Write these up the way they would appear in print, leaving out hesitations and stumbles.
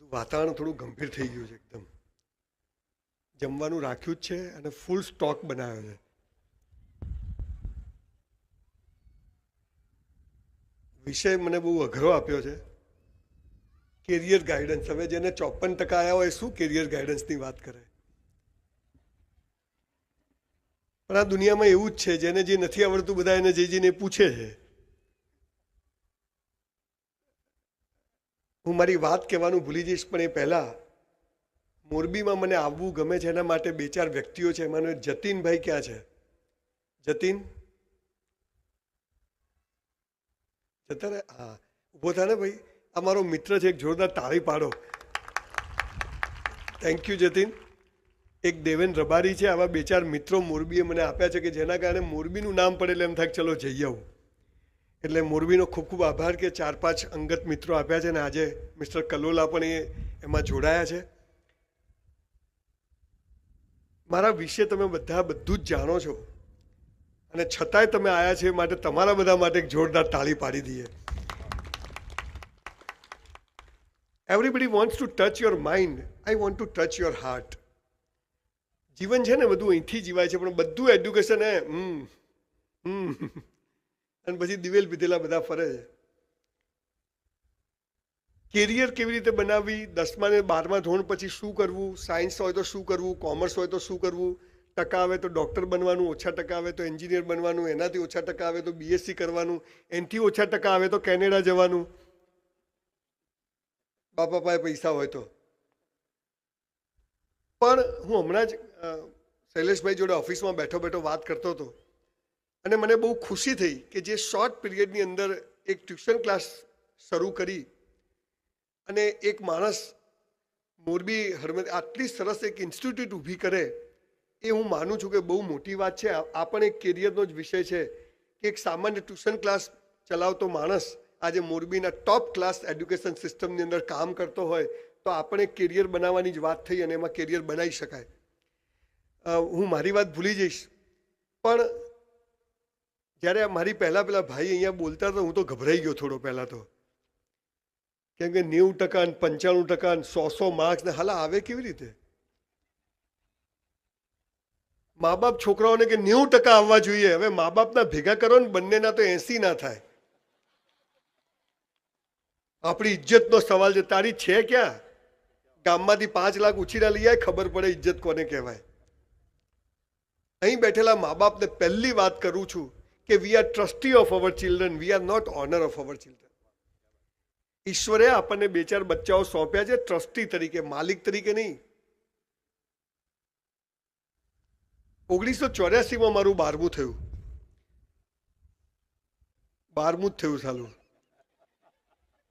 બધું વાતાવરણ થોડું ગંભીર થઈ ગયું છે એકદમ. જમવાનું રાખ્યું જ છે અને ફૂલ સ્ટોક બનાવ્યો છે. વિષય મને બહુ અઘરો આપ્યો છે, કેરિયર ગાઈડન્સ. હવે જેને 54% આવ્યા હોય શું કેરિયર ગાઈડન્સની વાત કરે? પણ આ દુનિયામાં એવું જ છે, જેને જે નથી આવડતું બધા એને જઈને પૂછે છે. હું મારી વાત કહેવાનું ભૂલી જઈશ, પણ એ પહેલા મોરબીમાં મને આવવું ગમે છે એના માટે 2-4 વ્યક્તિઓ છે. એમાંનો જતીનભાઈ ક્યાં છે? જતીન જતા રહે? હા, ઊભો થાય ને ભાઈ. આ મારો મિત્ર છે, એક જોરદાર તાળી પાડો. Thank you Jatin. એક દેવેન રબારી છે. આવા 2-4 મિત્રો મોરબીએ મને આપ્યા છે કે જેના કારણે મોરબીનું નામ પડે એટલે એમ થાય ચલો જઈ આવું. એટલે મોરબીનો ખૂબ ખૂબ આભાર કે 4-5 અંગત મિત્રો આપ્યા છે. ને આજે મિસ્ટર કલોલા પણ એમાં જોડાયા છે. મારા વિશે તમે બધા બધું જ જાણો છો અને છતાંય તમે આવ્યા છે, માટે તમારા બધા માટે એક જોરદાર તાળી પાડી દઈએ. Everybody wants to touch your mind. I want to touch your heart. જીવન છે ને બધું અહીંથી જીવાય છે, પણ બધું એડ્યુકેશન અને પછી દિવેલ પીધેલા બધા ફરે છે. કેરિયર કેવી રીતે બનાવવી, 10મા ને 12મા ધોરણ પછી શું કરવું, સાયન્સ હોય તો શું કરવું, કોમર્સ હોય તો શું કરવું, ટકા આવે તો ડૉક્ટર બનવાનું, ઓછા ટકા આવે તો એન્જિનિયર બનવાનું, એનાથી ઓછા ટકા આવે તો BSc કરવાનું, એનાથી ઓછા ટકા આવે તો કેનેડા જવાનું, બાપા પાસે પૈસા હોય તો. પણ હું હમણાં જ શૈલેષભાઈ જોડે ઓફિસમાં બેઠો બેઠો વાત કરતો હતો અને મને બહુ ખુશી થઈ કે જે શોર્ટ પીરિયડની અંદર એક ટ્યુશન ક્લાસ શરૂ કરી અને એક માણસ મોરબી આટલી સરસ એક ઇન્સ્ટિટ્યૂટ ઊભી કરે, એ હું માનું છું કે બહુ મોટી વાત છે. આ પણ એક કેરિયરનો જ વિષય છે કે એક સામાન્ય ટ્યુશન ક્લાસ ચલાવતો માણસ આજે મોરબીના ટોપ ક્લાસ એડ્યુકેશન સિસ્ટમની અંદર કામ કરતો હોય તો આપણે એક કેરિયર બનાવવાની જ વાત થઈ અને એમાં કેરિયર બનાવી શકાય. હું મારી વાત ભૂલી જઈશ, પણ જ્યારે મારી પહેલા ભાઈ અહીંયા બોલતા હતા હું તો ગભરાઈ ગયો થોડો પહેલાં તો, કેમ કે 90% 95% 100 માર્ક્સ ને હાલા આવે કેવી રીતે? મા બાપ છોકરાઓને કે 90% આવવા જોઈએ. હવે મા બાપના ભેગા કરો ને બંનેના તો 80 ના થાય. આપણી ઇજ્જતનો સવાલ છે. તારી છે ક્યાં? ગામમાંથી 5 લાખ ઉછીના લઈ આવે, ખબર પડે ઇજ્જત કોને કહેવાય. અહીં બેઠેલા મા બાપને પહેલી વાત કરું છું કે we are trustee of our children, we are not owner of our children. ઈશ્વરે આપણને 2-4 બચ્ચાઓ સોંપ્યા છે ટ્રસ્ટી તરીકે, માલિક તરીકે નહીં. 1984માં મારું 12મું થયું. 12મું જ થયું સાલું.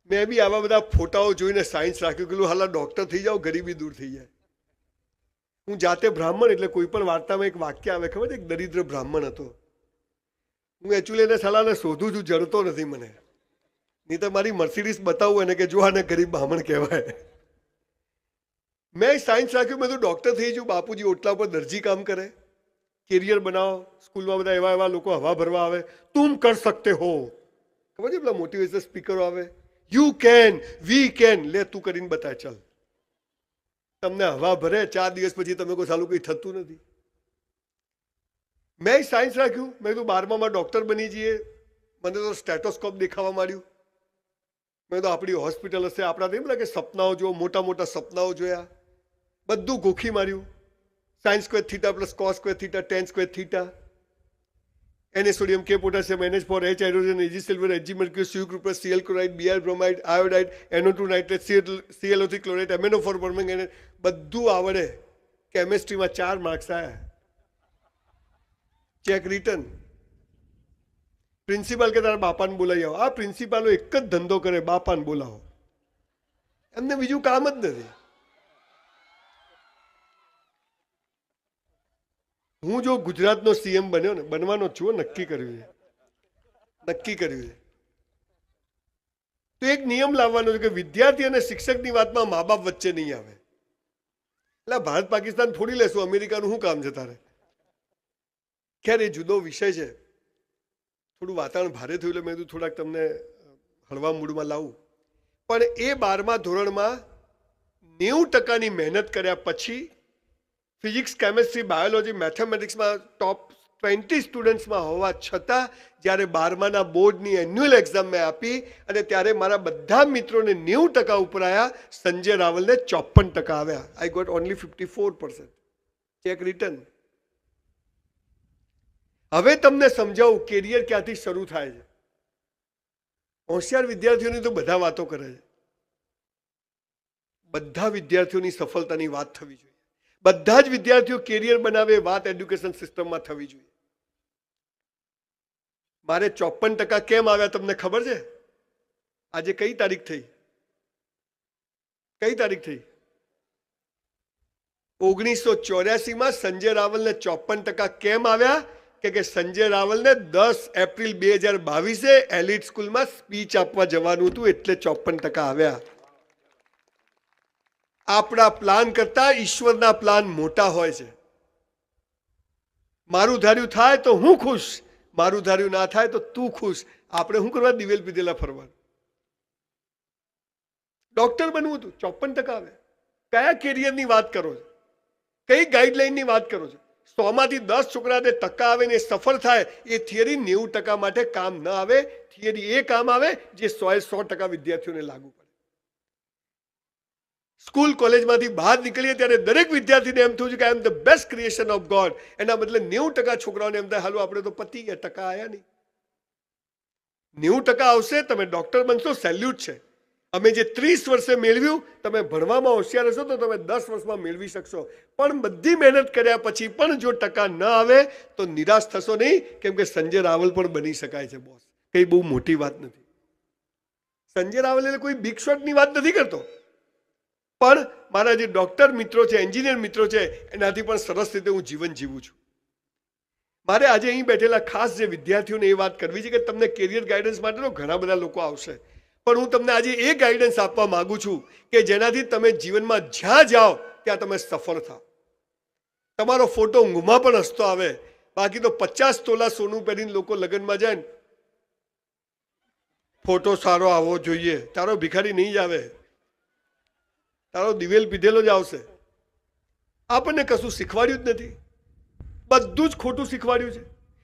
મેં બી આવા બધા ફોટાઓ જોઈને સાયન્સ રાખ્યું, કે હાલા ડૉક્ટર થઈ જાઓ, ગરીબી દૂર થઈ જાય. હું જાતે બ્રાહ્મણ એટલે કોઈ પણ વાર્તામાં એક વાક્ય આવે ખબર છે, એક દરિદ્ર બ્રાહ્મણ હતો. હું એકચ્યુઅલી એને સલાહને શોધું છું, જડતો નથી મને. નહીં તો મારી મર્સિડીઝ બતાવું એને કે જો આને ગરીબ બ્રાહ્મણ કહેવાય. મેં સાયન્સ રાખ્યું, મેં તો ડૉક્ટર થઈ જઉં. બાપુજી ઓટલા પર દરજી કામ કરે. કેરિયર બનાવો. સ્કૂલમાં બધા એવા લોકો હવા ભરવા આવે, તુમ કર સકતે હો. ખબર છે પેલા મોટિવેશન સ્પીકરો આવે, યુ કેન, વી કેન. લે તું કરીને બતાય, ચાલ. તમને હવા ભરે, 4 દિવસ પછી તમે કોઈ સાલું કંઈ થતું નથી. મેં સાયન્સ રાખ્યું, મેં તો 12મામાં ડૉક્ટર બની જઈએ. મને તો સ્ટેટોસ્કોપ દેખાવા માંડ્યું. મેં તો આપણી હોસ્પિટલ હશે, આપણાથી એમ લાગે સપનાઓ જો મોટા મોટા સપનાઓ જોયા. બધું ગોખી માર્યું. Sine square theta plus cos square theta ten square theta, Na sodium K potassium NH4 H hydrogen Ag silver Ag mercury Cu group Cl chloride Br bromide iodide NO2 nitrate ClO3 chloride MnO4 permanganate બધું આવડે. કેમેસ્ટ્રીમાં 4 marks આવ્યા. Cheque return. Principal કે તારા બાપાને બોલાવી આવો. આ પ્રિન્સિપાલો એક જ ધંધો કરે, બાપાને બોલાવો. એમને બીજું કામ જ નથી. હું જો ગુજરાતનો CM બન્યો ને, બનવાનો છું, નક્કી કર્યું છે. તો એક નિયમ લાવવાનો છે કે વિદ્યાર્થી અને શિક્ષકની વાતમાં મા બાપ વચ્ચે નહીં આવે. એટલે ભારત પાકિસ્તાન થોડી લેશું, અમેરિકાનું શું કામ છે તારે? ખેર એ જુદો વિષય છે. થોડું વાતાવરણ ભારે થયું એટલે મેં થોડાક તમને હળવા મૂડમાં લાવું. પણ એ 12મા ધોરણમાં 90% મહેનત કર્યા પછી ફિઝિક્સ, કેમેસ્ટ્રી, બાયોલોજી, મેથેમેટિક્સમાં ટોપ 20 સ્ટુડન્ટ્સમાં હોવા છતાં જ્યારે 12માના બોર્ડની એન્યુઅલ એક્ઝામ મેં આપી અને ત્યારે મારા બધા મિત્રોને 90% ઉપર આવ્યા, સંજય રાવલને 54% આવ્યા. I got only 54%. Check return. હવે તમને સમજાવું કેરિયર ક્યાંથી શરૂ થાય છે. હોશિયાર વિદ્યાર્થીઓની તો બધા વાતો કરે છે. બધા વિદ્યાર્થીઓની સફળતાની વાત થવી જોઈએ. બધા જ વિદ્યાર્થીઓ કેરિયર બનાવે વાત એડ્યુકેશન સિસ્ટમમાં થવી જોઈએ. મારે 54% કેમ આવ્યા તમને ખબર છે? આજે કઈ તારીખ થઈ? 1984માં સંજય રાવલને 54% કેમ આવ્યા? કે સંજય રાવલને 10 એપ્રિલ 2022 એલિટ સ્કૂલમાં સ્પીચ આપવા જવાનું હતું એટલે 54% આવ્યા. આપણા પ્લાન કરતા ઈશ્વરના પ્લાન મોટા હોય છે. મારું ધાર્યું થાય તો હું ખુશ, મારું ધાર્યું ના થાય તો તું ખુશ. આપણે શું કરવા દિવેલ પીધેલા ફરવાનું? ડોક્ટર બનવું હતું, 54% આવે. કયા કેરિયરની વાત કરો છો? કઈ ગાઈડલાઈનની વાત કરો છો? 100માંથી 10 છોકરાને ટકા આવે ને એ સફળ થાય, એ થિયરી 90% માટે કામ ન આવે. થિયરી એ કામ આવે જે 100% વિદ્યાર્થીઓને લાગુ પડે. સ્કૂલ કોલેજમાંથી બહાર નીકળીએ ત્યારે દરેક વિદ્યાર્થીને એમ થયું છે કે I am the best creation of God. એના બદલે 90% છોકરાઓને એમ થાય હાલો આપણે તો પતી ગયા, ટકા આવ્યા નહીં. 90% આવશે, તમે ડોક્ટર બનશો, સેલ્યુટ છે. અમે જે 30 વર્ષે મેળવ્યું, તમે ભણવામાં હોશિયાર હશો તો તમે 10 વર્ષમાં મેળવી શકશો. પણ બધી મહેનત કર્યા પછી પણ જો ટકા ન આવે તો નિરાશ થશો નહીં, કેમ કે સંજય રાવલ પણ બની શકાય છે બોસ. કઈ બહુ મોટી વાત નથી. સંજય રાવલ એટલે કોઈ બિગ શોટની વાત નથી કરતો, પણ મારા જે ડોક્ટર મિત્રો છે, એન્જિનિયર મિત્રો છે, એનાથી પણ સરસ રીતે હું જીવન જીવું છું. મારે આજે અહીં બેઠેલા ખાસ જે વિદ્યાર્થીઓને એ વાત કરવી છે કે તમને કેરિયર ગાઈડન્સ માટેનો ઘણા બધા લોકો આવશે, પણ હું તમને આજે એ ગાઈડન્સ આપવા માંગુ છું કે જેનાથી તમે જીવનમાં જ્યાં જાઓ ત્યાં તમે સફળ થાઓ. તમારો ફોટો ઊંઘમાં પણ હસતો આવે, બાકી તો 50 તોલા સોનું પહેરીને લોકો લગ્નમાં જાય, ફોટો સારો આવવો જોઈએ. તારો ભિખારી નહીં જ આવે, તારો દિવેલ પીધેલો જ આવશે. આપણને કશું શીખવાડ્યું જ નથી, બધું જ ખોટું શીખવાડ્યું છે.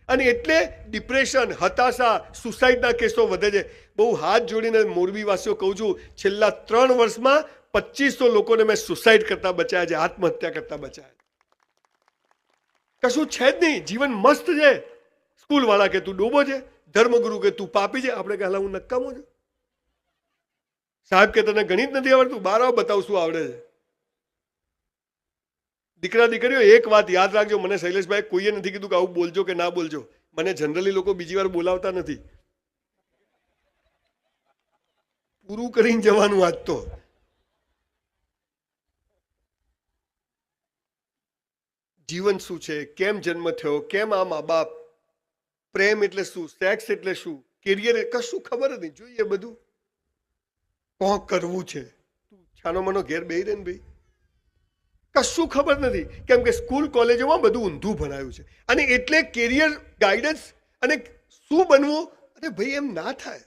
અને એટલે ડિપ્રેશન, હતાશા, સુસાઇડના કેસો વધે છે. બહુ હાથ જોડીને મોરબીવાસીઓ કહું છું, છેલ્લા 3 વર્ષમાં 2500 લોકોને મેં સુસાઇડ કરતા બચાયા છે, આત્મહત્યા કરતા બચાયા. કશું છે જ નહીં, જીવન મસ્ત છે. સ્કૂલ વાળા કે તું ડોબો છે, ધર્મગુરુ કે તું પાપી છે, આપણે કે હાલ હું નકામો છું. સાહેબ કે તને ગણિત નથી આવડતું, 12 બતાવ શું આવડે છે. દીકરા દીકરીઓ એક વાત યાદ રાખજો, મને શૈલેષભાઈ કોઈએ નથી કીધું કે આવું બોલજો કે ના બોલજો. મને જનરલી લોકો બીજી વાર બોલાવતા નથી. પૂરું કરીને જવાનું આજ તો. જીવન શું છે, કેમ જન્મ થયો, કેમ આ મા બાપ, પ્રેમ એટલે શું, સેક્સ એટલે શું, કેરિયર કશું ખબર જ નહીં. જોઈએ બધું કોણ કરવું છે, છાનો મનો ઘેર બેહી રહે ને ભાઈ, કશું ખબર નથી. કેમ કે સ્કૂલ કોલેજોમાં બધું ઊંધું ભણાયું છે. અને એટલે કેરિયર ગાઈડન્સ અને શું બનવું, અરે ભાઈ એમ ના થાય.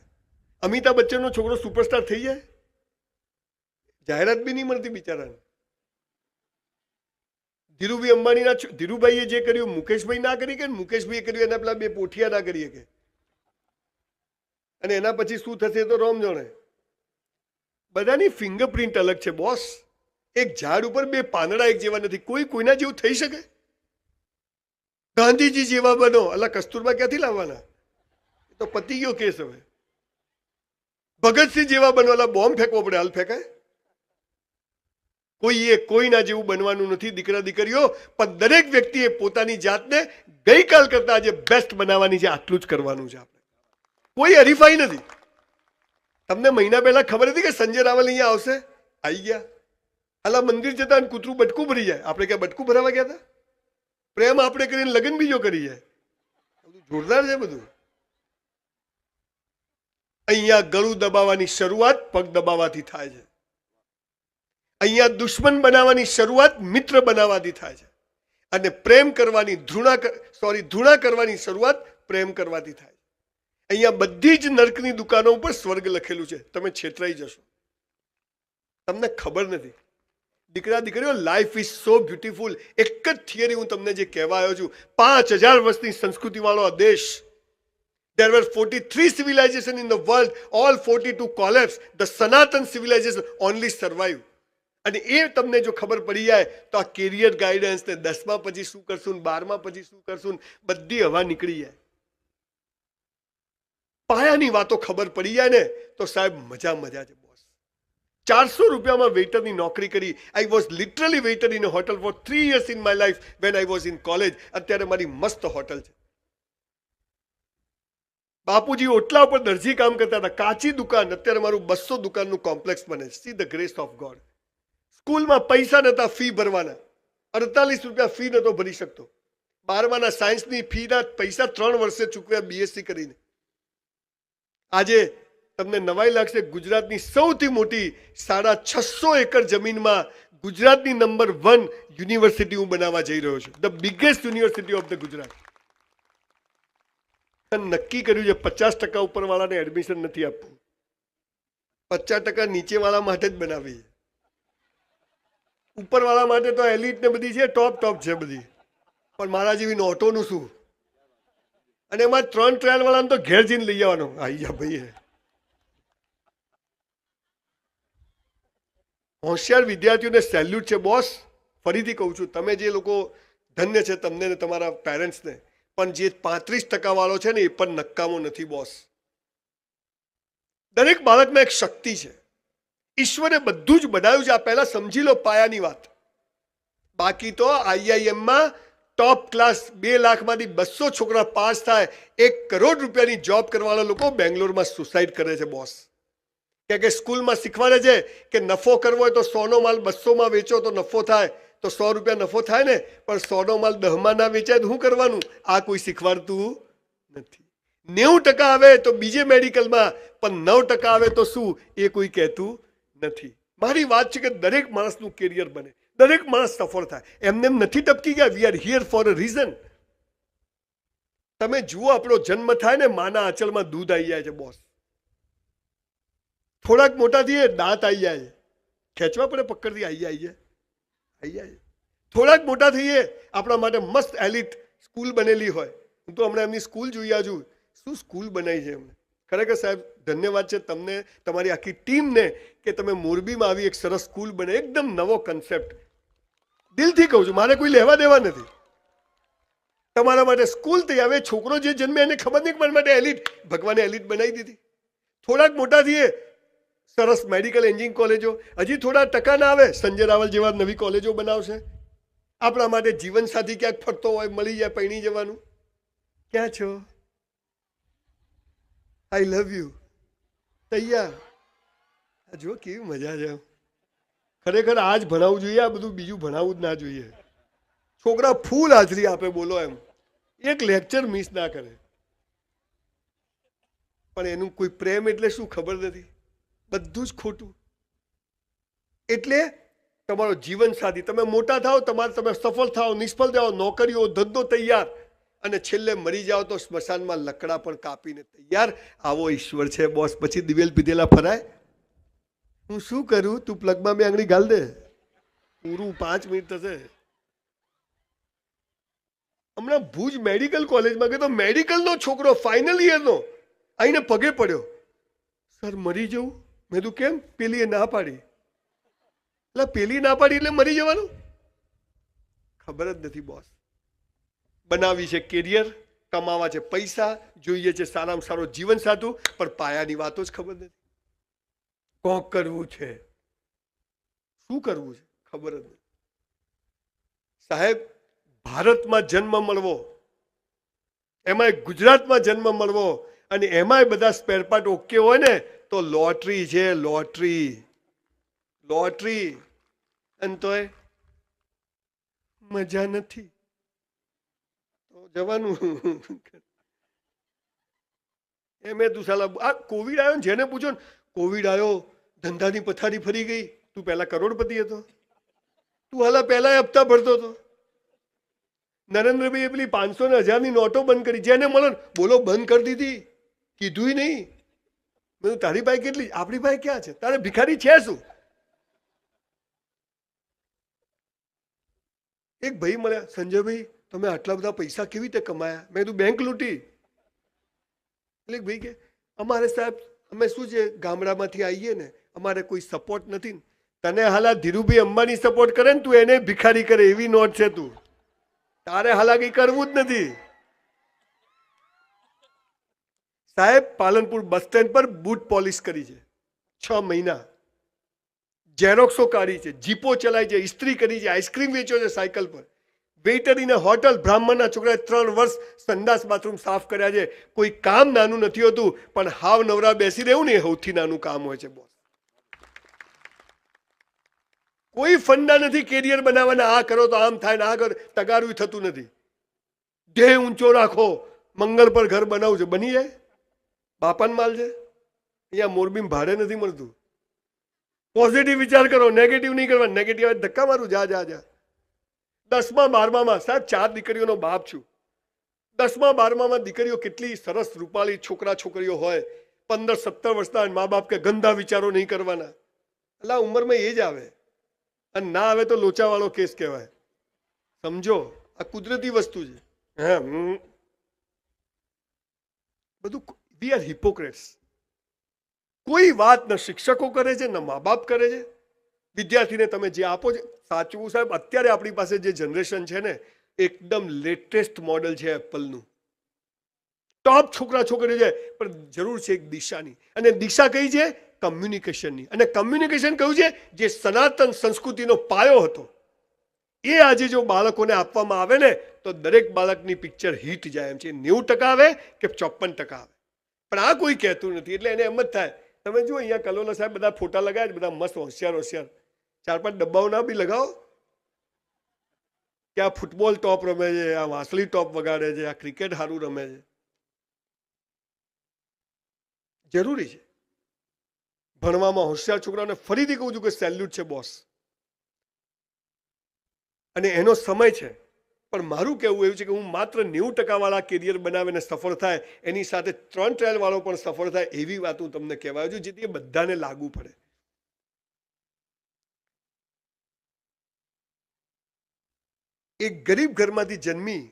અમિતાભ બચ્ચનનો છોકરો સુપરસ્ટાર થઈ જાય, જાહેરાત બી નહીં મળતી બિચારાને. ધીરુભાઈ અંબાણીના ધીરુભાઈએ જે કર્યું મુકેશભાઈ ના કરી કે, મુકેશભાઈએ કર્યું એના પેલા 2 પોઠિયા ના કરી કે. અને એના પછી શું થશે તો રોમ જાણે. બધાની ફિંગરપ્રિન્ટ અલગ છે બોસ. એક ઝાડ ઉપર 2 પાંદડા એક જેવા નથી. કોઈ કોઈના જેવું થઈ શકે? ગાંધીજી જેવા બનો, અલા કસ્તુરબા ક્યાંથી લાવવાના? તો પતી ગયો કેસ. હવે ભગતસિંહ જેવા બનો, અલા બોમ્બ ફેંકવો પડે, હાલ ફેંકાય? કોઈએ કોઈના જેવું બનવાનું નથી દીકરા દીકરીઓ. પણ દરેક વ્યક્તિએ પોતાની જાતને ગઈકાલ કરતા આજે બેસ્ટ બનાવવાની છે. આટલું જ કરવાનું છે આપણે. કોઈ હરીફાઈ નથી. તમને મહિના પહેલા ખબર હતી કે સંજય રાવલ અહીંયા આવશે? આવી ગયા. હાલા મંદિર જતા કૂતરું બટકું ભરી જાય, આપણે ક્યાં બટકું ભરાવા ગયા હતા? પ્રેમ આપણે કરીને લગ્ન બીજો કરી જાય. જોરદાર છે બધું. અહીંયા ગળું દબાવવાની શરૂઆત પગ દબાવવાથી થાય છે. અહીંયા દુશ્મન બનાવવાની શરૂઆત મિત્ર બનાવવાથી થાય છે. અને પ્રેમ કરવાની ધૃણા કરવાની શરૂઆત પ્રેમ કરવાથી થાય છે. અહીંયા બધી જ નર્કની દુકાનો ઉપર સ્વર્ગ લખેલું છે. તમે છેતરાઈ જશો, તમને ખબર નથી. દીકરા દીકરીઓ, લાઈફ ઇઝ સો બ્યુટીફુલ. એક જ થિયરી હું તમને જે કહેવા આવ્યો છું. 5000 વર્ષની સંસ્કૃતિ વાળો આ દેશ. There were 43 civilizations in the world, all 42 collapsed. The Sanatan civilization only survived. અને એ તમને જો ખબર પડી જાય તો આ કેરિયર ગાઈડન્સ ને 10મા પછી શું કરશું, 12મા પછી શું કરશું, બધી હવા નીકળી જાય. પાયાની વાતો ખબર પડી જાય ને તો સાહેબ મજા મજા છે બોસ. 400 રૂપિયામાં વેઇટરની નોકરી કરી. I was literally waiter in a hotel for 3 years in my life when I was in college. અત્યારે મારી મસ્ત હોટલ છે. બાપુજી ઓટલા ઉપર દરજી કામ કરતા હતા, કાચી દુકાન, અત્યારે મારું 200 દુકાનનું કોમ્પ્લેક્સ બને. See the grace of God. સ્કૂલમાં પૈસા નતા ફી ભરવાના, 48 રૂપિયા ફી નતો ભરી શકતો. 12માના સાયન્સની ફીના પૈસા 3 વર્ષે ચૂકવ્યા બીએસસી કરીને. આજે તમને નવાઈ લાગશે, ગુજરાતની સૌથી મોટી 650 એકર જમીનમાં ગુજરાતની નંબર 1 યુનિવર્સિટી હું બનાવવા જઈ રહ્યો છું. The biggest university of the Gujarat. નક્કી કર્યું છે 50% ઉપરવાળાને એડમિશન નથી આપવું, 50% નીચેવાળા માટે જ બનાવી. ઉપરવાળા માટે તો એલિટ ને બધી છે, ટોપ છે બધી, પણ મારા જેવી નોટોનું શું? અને એમાં 3 ટ્રાયલ વાળાને તો ઘેર જઈને લઈ આવવાનો. આઈ જા ભાઈ. હોશિયાર વિદ્યાર્થીઓને સેલ્યુટ છે બોસ. ફરીથી કહું છું, તમે જે લોકો ધન્ય છે તમને ને તમારા પેરેન્ટ્સને, પણ જે 35% વાળો છે ને એ પણ નકામો નથી બોસ. દરેક બાળકમાં એક શક્તિ છે. ઈશ્વરે બધું જ બનાવ્યું છે. આ પહેલા સમજી લો પાયાની વાત. બાકી તો આઈઆઈએમમાં ટોપ ક્લાસ 2 લાખમાંથી 200 છોકરા પાસ થાય, 1 કરોડ રૂપિયાની જોબ કરવાના લોકો બેંગ્લોરમાં સુસાઇડ કરે છે બોસ. કે સ્કૂલમાં શીખવાડે છે કે નફો કરવો હોય તો 100નો માલ 200માં વેચો તો નફો થાય, તો 100 રૂપિયા નફો થાય ને, પણ 100નો માલ 10માં ના વેચાય તો શું કરવાનું? આ કોઈ શીખવાડતું નથી. 90% આવે તો બીજે મેડિકલમાં, પણ 9% આવે તો શું એ કોઈ કહેતું નથી. મારી વાત છે કે દરેક માણસનું કેરિયર બને, દરેક માણસ સફળ થાય. એમને નથી ટપકી ગયા. We are here for a reason. તમે જુઓ, આપણો જન્મ થાય ને માના આંચલમાં દૂધ આવી જાય છે બોસ. થોડાક મોટા થઈએ દાંત આવી જાય, ખેંચવા પડે પકડથી આવી જાય. થોડાક મોટા થઈએ આપણા માટે મસ્ત એલિટ સ્કૂલ બનેલી હોય. હું તો હમણાં એમની સ્કૂલ જોઈ આજુ, શું સ્કૂલ બનાવી છે એમને. ખરેખર સાહેબ ધન્યવાદ છે તમને, તમારી આખી ટીમને, કે તમે મોરબીમાં આવી એક સરસ સ્કૂલ બને. એકદમ નવો કન્સેપ્ટ. દિલથી કહું છું, મારે કોઈ લેવા દેવા નથી. તમારા માટે સ્કૂલ તૈયાર. હવે છોકરો જે જન્મે એને ખબર નહીં કે મારા માટે એલિટ, ભગવાને એલિટ બનાવી દીધી. થોડાક મોટા થઈએ સરસ મેડિકલ એન્જિનિયરિંગ કોલેજો. હજી થોડા ટકા ના આવે, સંજય રાવલ જેવા નવી કોલેજો બનાવશે. આપણા માટે જીવનસાથી ક્યાંક ફરતો હોય, મળી જાય, પૈણી જવાનું. ક્યાં છો? આઈ લવ યુ. તૈયાર. જો કેવી મજા છે. ખરેખર આ જ ભણાવવું જોઈએ, આ બધું બીજું ભણાવવું જ ના જોઈએ. છોકરા ફૂલ હાજરી આપે, બોલો એમ, એક લેક્ચર મિસ ના કરે. પણ એનું કોઈ પ્રેમ એટલે શું ખબર નથી, બધું જ ખોટું. એટલે તમારો જીવન સાથી, તમે મોટા થાઓ, તમે સફળ થાઓ, નિષ્ફળ જાઓ, નોકરીઓ ધંધો તૈયાર, અને છેલ્લે મરી જાઓ તો સ્મશાનમાં લકડા પણ કાપીને તૈયાર. આવો ઈશ્વર છે બોસ. પછી દિવેલ પીધેલા ફરાય. હું શું કરું? તું પ્લગમાં 2 આંગળી ગાલ દે, પૂરું 5 મિનિટ થશે. હમણાં ભુજ મેડિકલ કોલેજમાં ગયો તો મેડિકલનો છોકરો ફાઇનલ યરનો આઈને પગે પડ્યો, સર મરી જવું. મેં તું કેમ? પેલી ના પાડી. એટલે પેલી ના પાડી એટલે મરી જવાનું? ખબર જ નથી બોસ. બનાવી છે કેરિયર, કમાવા છે પૈસા, જોઈએ છે સારામાં સારો જીવન સાથું, પણ પાયાની વાતો જ ખબર નથી. કોક કરવું છે, શું કરવું છે ખબર જ નથી. સાહેબ, ભારતમાં જન્મ મળવો, એમાંય ગુજરાતમાં જન્મ મળવો, અને એમાંય બધા સ્પેરપાર્ટ ઓકે હોય ને તો લોટરી છે. લોટરી. અને તોય મજા નથી તો જવાનું. એમ તું સાલા આ કોવિડ આવ્યો ને, જેને પૂછો ને કોવિડ આવ્યો, ધંધાની પથારી ફરી ગઈ. તું પહેલા કરોડપતિ હતો, તું હાલા પહેલા હપ્તા ભરતો હતો. નરેન્દ્રભાઈએ પેલી 500 ને 1000ની નોટો બંધ કરી. જેને મળો બોલો બંધ કરી દીધી, કીધું નહીં. મેં તારી પાસે કેટલી? આપણી પાસે ક્યાં છે? તારે ભિખારી છે શું? એક ભાઈ મળ્યા, સંજયભાઈ તમે આટલા બધા પૈસા કેવી રીતે કમાયા? મેં કીધું બેંક લૂંટી. એટલે ભાઈ કે અમારે સાહેબ અમે શું છે ગામડામાંથી આવીએ ને, અમારે કોઈ સપોર્ટ નથી ને. તને હાલા ધીરુભાઈ અંબાણી સપોર્ટ કરે ને, તું એને ભિખારી કરે એવી નોટ છે તું. તારે હાલા કઈ કરવું જ નથી. સાહેબ પાલનપુર બસ સ્ટેન્ડ પર બૂટ પોલિશ કરી છે 6 મહિના, ઝેરોક્સો કાઢી છે, જીપો ચલાવી છે, ઇસ્ત્રી કરી છે, આઈસ્ક્રીમ વેચ્યો છે સાયકલ પર, વેઇટરીને હોટલ બ્રાહ્મણના છોકરાએ 3 વર્ષ સંડાસ બાથરૂમ સાફ કર્યા છે. કોઈ કામ નાનું નથી હોતું, પણ હાવ નવરા બેસી રહેવું ને સૌથી નાનું કામ હોય છે બોસ. કોઈ ફંડા નથી કેરિયર બનાવવાના, આ કરો તો આમ થાય ને આ કરો, તગારું થતું નથી. ધ્યેય ઊંચો રાખો, મંગળ પર ઘર બનાવવું છે, બની જાય. બાપાન માલ છે, અહીંયા મોરબીમાં ભાડે નથી મળતું. પોઝિટિવ વિચાર કરો, નેગેટિવ નહીં કરવા. નેગેટિવ ધક્કા મારું, જા જા જા. 10મા 12મામાં સાહેબ 4 દીકરીઓનો બાપ છું. 10મા 12મામાં દીકરીઓ કેટલી સરસ રૂપાળી છોકરા છોકરીઓ હોય, 15-17 વર્ષના મા બાપ કે ગંદા વિચારો નહીં કરવાના. એટલે આ ઉંમરમાં એ જ આવે, અને ના આવે તો લોચાવાળો કેસ કહેવાય. સમજો, આ કુદરતી વસ્તુ છે. બધું વી આર હિપોક્રેટ્સ. કોઈ વાત ન શિક્ષકો કરે છે, ન મા બાપ કરે છે. વિદ્યાર્થીને તમે જે આપો છો સાચવું સાહેબ. અત્યારે આપણી પાસે જે જનરેશન છે ને, એકદમ લેટેસ્ટ મોડલ છે એપલનું. ટોપ છોકરા છોકરીઓ છે, પણ જરૂર છે એક દિશાની. અને દિશા કઈ છે? કમ્યુનિકેશનની. અને કમ્યુનિકેશન કયું છે? જે સનાતન સંસ્કૃતિનો પાયો હતો, એ આજે જો બાળકોને આપવામાં આવે ને, તો દરેક બાળકની પિક્ચર હિટ જાય એમ છે. 90% આવે કે 54% આવે, પણ આ કોઈ કહેતું નથી. એટલે એને એમ જ થાય. તમે જો અહીંયા કલોલા સાહેબ બધા ફોટા લગાવ્યા છે, બધા મસ્ત હોશિયાર હોશિયાર. 4-5 ડબ્બાઓ ના બી લગાવો કે આ ફૂટબોલ ટોપ રમે છે, આ વાંસળી ટોપ વગાડે છે, આ ક્રિકેટ સારું રમે છે. જરૂરી છે ભણવામાં હોશિયાર છોકરાઓને. ફરીથી કહું છું કે સેલ્યુટ છે બોસ, અને એનો સમય છે. પણ મારું કહેવું એવું છે કે હું માત્ર 90% વાળા કેરિયર બનાવીને સફળ થાય, એની સાથે 3 ટ્રાયલ વાળો પણ સફળ થાય, એવી વાત હું તમને કહેવાય છું, જેથી બધાને લાગુ પડે. એક ગરીબ ઘરમાંથી જન્મી,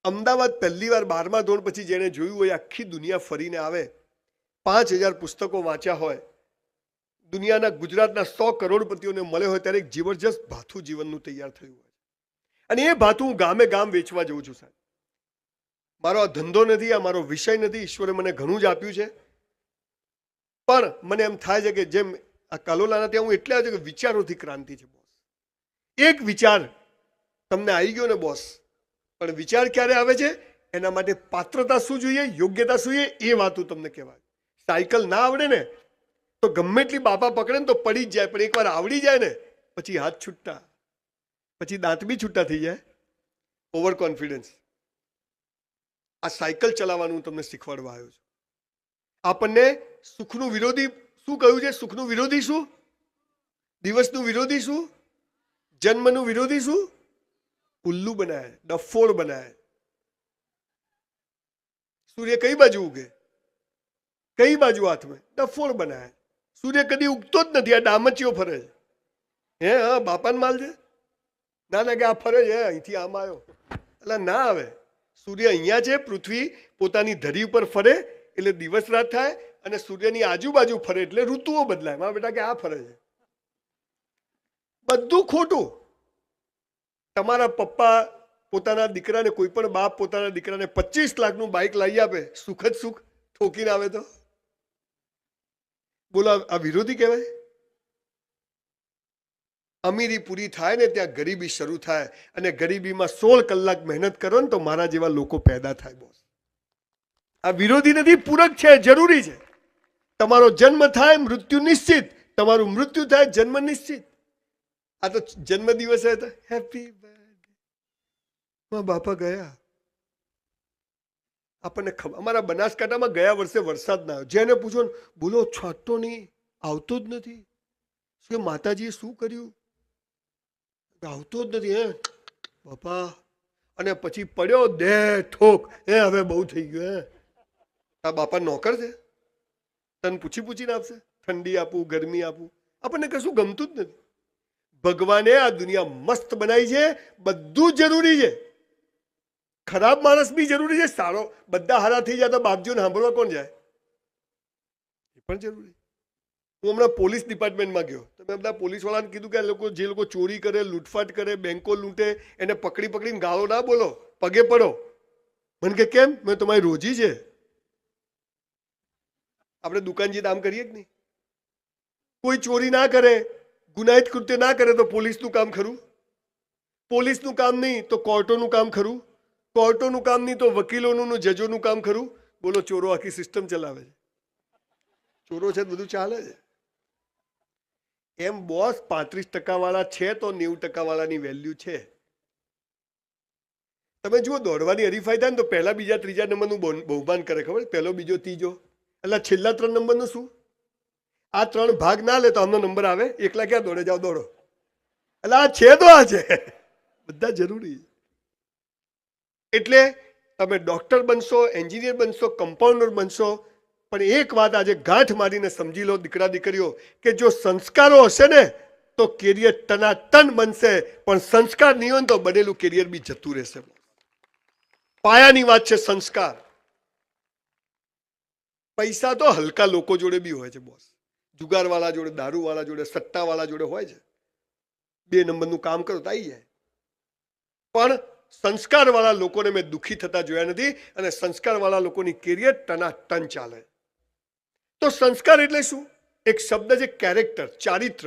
અમદાવાદ પહેલી વાર 12મા ધોરણ પછી જેને જોયું હોય, આખી દુનિયા ફરીને આવે, 5000 પુસ્તકો વાંચ્યા હોય, દુનિયાના ગુજરાતના 100 કરોડપતિઓને મળે હોય, ત્યારે એક જબરજસ્ત ભાથું જીવનનું તૈયાર થયું હોય. અને એ ભાથું હું ગામે ગામ વેચવા જઉં છું સાહેબ. મારો આ ધંધો નથી, આ મારો વિષય નથી. ઈશ્વરે મને ઘણું જ આપ્યું છે, પણ મને એમ થાય છે કે જેમ આ કલોલાના ત્યાં હું એટલે આવ્યો છું કે વિચારોથી ક્રાંતિ છે બોસ. એક વિચાર તમને આવી ગયો ને બોસ, પણ વિચાર ક્યારે આવે છે? એના માટે પાત્રતા શું જોઈએ, યોગ્યતા શું જોઈએ, એ વાત હું તમને કહેવાય. સાયકલ ના આવડે ને તો ગમે એટલી બાપા પકડે ને તો પડી જ જાય, પણ એકવાર આવડી જાય ને પછી હાથ છૂટતા, પછી દાંત બી છૂટા થઈ જાય. Over confidence. આ સાયકલ ચલાવવાનું તમને શીખવાડવા આવ્યો છું. આપણને સુખનું વિરોધી શું કહ્યું છે? સુખનું વિરોધી શું? દિવસનું વિરોધી શું? જન્મનું વિરોધી શું? ઉલ્લુ બનાય, ડફોડ બનાય. સૂર્ય કઈ બાજુ ઉગે? કઈ બાજુ હાથમાં? ડફોડ બનાય. સૂર્ય કદી ઉગતો જ નથી, આ ડામચીઓ ફરે છે. હા બાપાન માલ છે. ના ના કે આ ફરે છે, અહીંથી આમ આવ્યો, એટલે ના આવે. સૂર્ય અહીંયા છે, પૃથ્વી પોતાની ધરી ઉપર ફરે એટલે દિવસ રાત થાય, અને સૂર્યની આજુબાજુ ફરે એટલે ઋતુઓ બદલાય. મારા બેટા કે આ ફરે છે. બધું ખોટું. તમારા પપ્પા પોતાના દીકરાને, કોઈ પણ બાપ પોતાના દીકરાને 25 લાખનું બાઇક લાવી આપે, સુખ જ સુખ, ઠોકીને આવે તો બોલો આ વિરોધી કહેવાય? અમીરી પૂરી થાય ને ત્યાં ગરીબી શરૂ થાય, અને ગરીબીમાં 16 કલાક મહેનત કરો ને તો મારા જેવા લોકો પેદા થાય બોસ. આ વિરોધી નથી, પૂરક છે, જરૂરી છે. તમારો જન્મ થાય મૃત્યુ નિશ્ચિત, તમારું મૃત્યુ થાય જન્મ નિશ્ચિત. આ તો જન્મ દિવસે હેપી બર્થડે, મારા બાપા ગયા. આપણને ખબર, અમારા બનાસકાંઠામાં ગયા વર્ષે વરસાદ ના આવ્યો. જેને પૂછો ને બોલો છાંટતો નહીં, આવતો જ નથી. શું માતાજીએ શું કર્યું? આવતો જ નથી. હે બાપા. અને પછી પડ્યો દે ઠોક, હવે બહુ થઈ ગયું. આ બાપા નોકર છે, તને પૂછીને આપશે? ઠંડી આપું, ગરમી આપું, આપણને કશું ગમતું જ નથી. ભગવાને આ દુનિયા મસ્ત બનાવી છે, બધું જરૂરી છે. ખરાબ માણસ બી જરૂરી છે, સારો. બધા હારા થઈ જાય તો બાપજીઓને સાંભળવા કોણ જાય? એ પણ જરૂરી. હું હમણાં પોલીસ ડિપાર્ટમેન્ટમાં ગયો તો મેં બધા પોલીસવાળાને કીધું કે જે લોકો ચોરી કરે, લૂંટફાટ કરે, બેંકો લૂંટે, એને પકડીને ગાળો ના બોલો, પગે પડો. મને કે કેમ? મેં તમારી રોજી છે. આપણે દુકાન જઈને આમ કરીએ કે નહીં? કોઈ ચોરી ના કરે, ગુનાહિત કૃત્ય ના કરે તો પોલીસનું કામ ખરું? પોલીસનું કામ નહીં તો કોર્ટોનું કામ ખરું? કોર્ટોનું કામ નહીં તો વકીલોનું, જજોનું કામ ખરું? બોલો, ચોરો આખી સિસ્ટમ ચલાવે છે. ચોરો છે બધું ચાલે છે. એમ બોસ 35% વાળા છે તો 90% વાળાની વેલ્યુ છે. તમે જુઓ, દોડવાની હરીફાઈ થાય ને તો પહેલા, બીજા, ત્રીજા નંબરનું બહુમાન કરે, ખબર? પહેલો, બીજો, ત્રીજો. એટલે છેલ્લા 3 નંબરનું શું? આ 3 ભાગ ના લે તો આમનો નંબર આવે. એકલા ક્યાં દોડે? જાઓ દોડો. એટલે આ છે તો આ છે, બધા જરૂરી. એટલે તમે ડોક્ટર બનશો, એન્જિનિયર બનશો, કમ્પાઉન્ડર બનશો, પણ એક વાત આજે ગાંઠ મારીને સમજી લો દીકરા દીકરીઓ, કે જો સંસ્કારો હશે ને તો કેરિયર ટનાટન બનશે, પણ સંસ્કાર નહીં હોય તો બનેલું કેરિયર બી જતું રહેશે. પાયાની વાત છે સંસ્કાર. પૈસા તો હલકા લોકો જોડે બી હોય છે બોસ. જુગારવાળા જોડે, દારૂવાળા જોડે, સટ્ટાવાળા જોડે હોય છે. 2 નંબરનું કામ કરો તો આવી જાય. પણ સંસ્કારવાળા લોકોને મેં દુઃખી થતા જોયા નથી, અને સંસ્કારવાળા લોકોની કેરિયર ટનાટન ચાલે. તો સંસ્કાર એટલે શું? એક શબ્દ છે કેરેક્ટર, ચારિત્ર.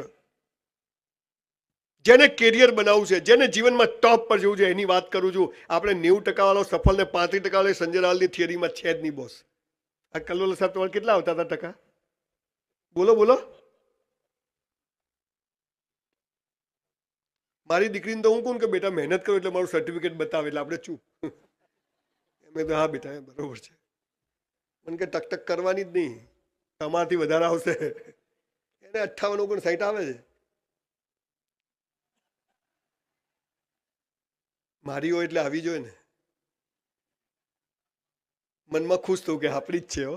જેને કેરિયર બનાવવું છે, જેને જીવનમાં ટોપ પર જવું છે, એની વાત કરું છું. આપણે 90% વાળો સફળ ને 35% વાળો સંજય રાવલની થિયરીમાં છે જ નહીં બોસ. આ કલ્લોલ સાહેબ તમારે કેટલા આવતા હતા ટકા? બોલો બોલો. મારી દીકરીને તો હું કહું કે બેટા મહેનત કરો એટલે મારું સર્ટિફિકેટ બતાવે એટલે આપણે ચૂપ. મેં તો હા બેટા બરોબર છે. મને કે ટક કરવાની જ નહીં, તમારાથી વધારે આવશે. એને 58, 59 આવે છે. મારી હોય એટલે આવી જોઈએ ને. મનમાં ખુશ થવું કે આપણી જ છે હો,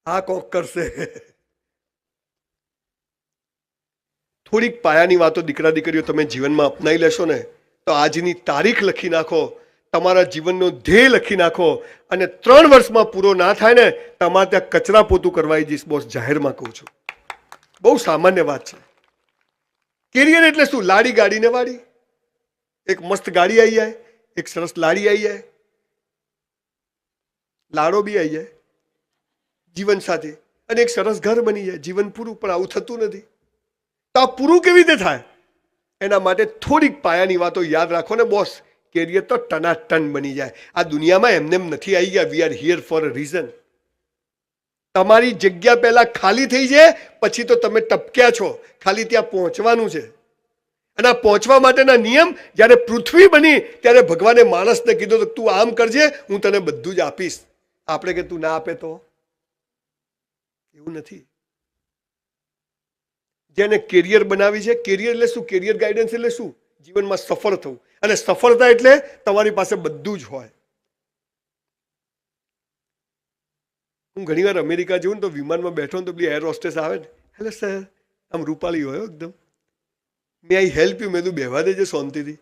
આ કોક કરશે. થોડીક પાયાની વાતો દીકરા દીકરીઓ તમે જીવનમાં અપનાવી લેશો ને તો આજની તારીખ લખી નાખો, તમારા જીવનનો ધ્યેય લખી નાખો, અને 3 વર્ષમાં પૂરો ના થાય ને તમારે ત્યાં કચરા પોતું કરવાઈ જઈશ બોસ, જાહેરમાં કહું છું. બહુ સામાન્ય વાત છે. કેરિયર એટલે શું? લાડી ગાડીને વાડી. એક મસ્ત ગાડી આવી જાય, એક સરસ લાડી આવી જાય, લાડો બી આવી જાય, જીવન સાથે, અને એક સરસ ઘર બની જાય, જીવન પૂરું. પણ આવું થતું નથી. તો આ પૂરું કેવી રીતે થાય? એના માટે થોડીક પાયાની વાતો યાદ રાખો ને બોસ, કેરિયર તો ટનાટન બની જાય. આ દુનિયામાં એમને નથી આવી ગયા. We are here for a reason. તમારી જગ્યા પહેલા ખાલી થઈ છે, પછી તો તમે ટપક્યા છો. ખાલી ત્યાં પહોંચવાનું છે. અને આ પહોંચવા માટેના નિયમ, જ્યારે પૃથ્વી બની ત્યારે ભગવાને માણસને કીધું તો તું આમ કરજે, હું તને બધું જ આપીશ. આપણે કે તું ના આપે તો? એવું નથી. જેને કેરિયર બનાવી છે, કેરિયર એટલે શું? કેરિયર ગાઈડન્સ એટલે શું? જીવનમાં સફળ થવું. અને સફળતા એટલે તમારી પાસે બધું જ હોય. હું ઘણીવાર અમેરિકા જઉં ને તો વિમાનમાં બેઠો ને તો પેલી એર હોસ્ટેસ આવે ને, હેલો સર, આમ રૂપાળી હોય એકદમ, મે આઈ હેલ્પ યુ. મેં તું બેહવા દેજે શાંતિથી.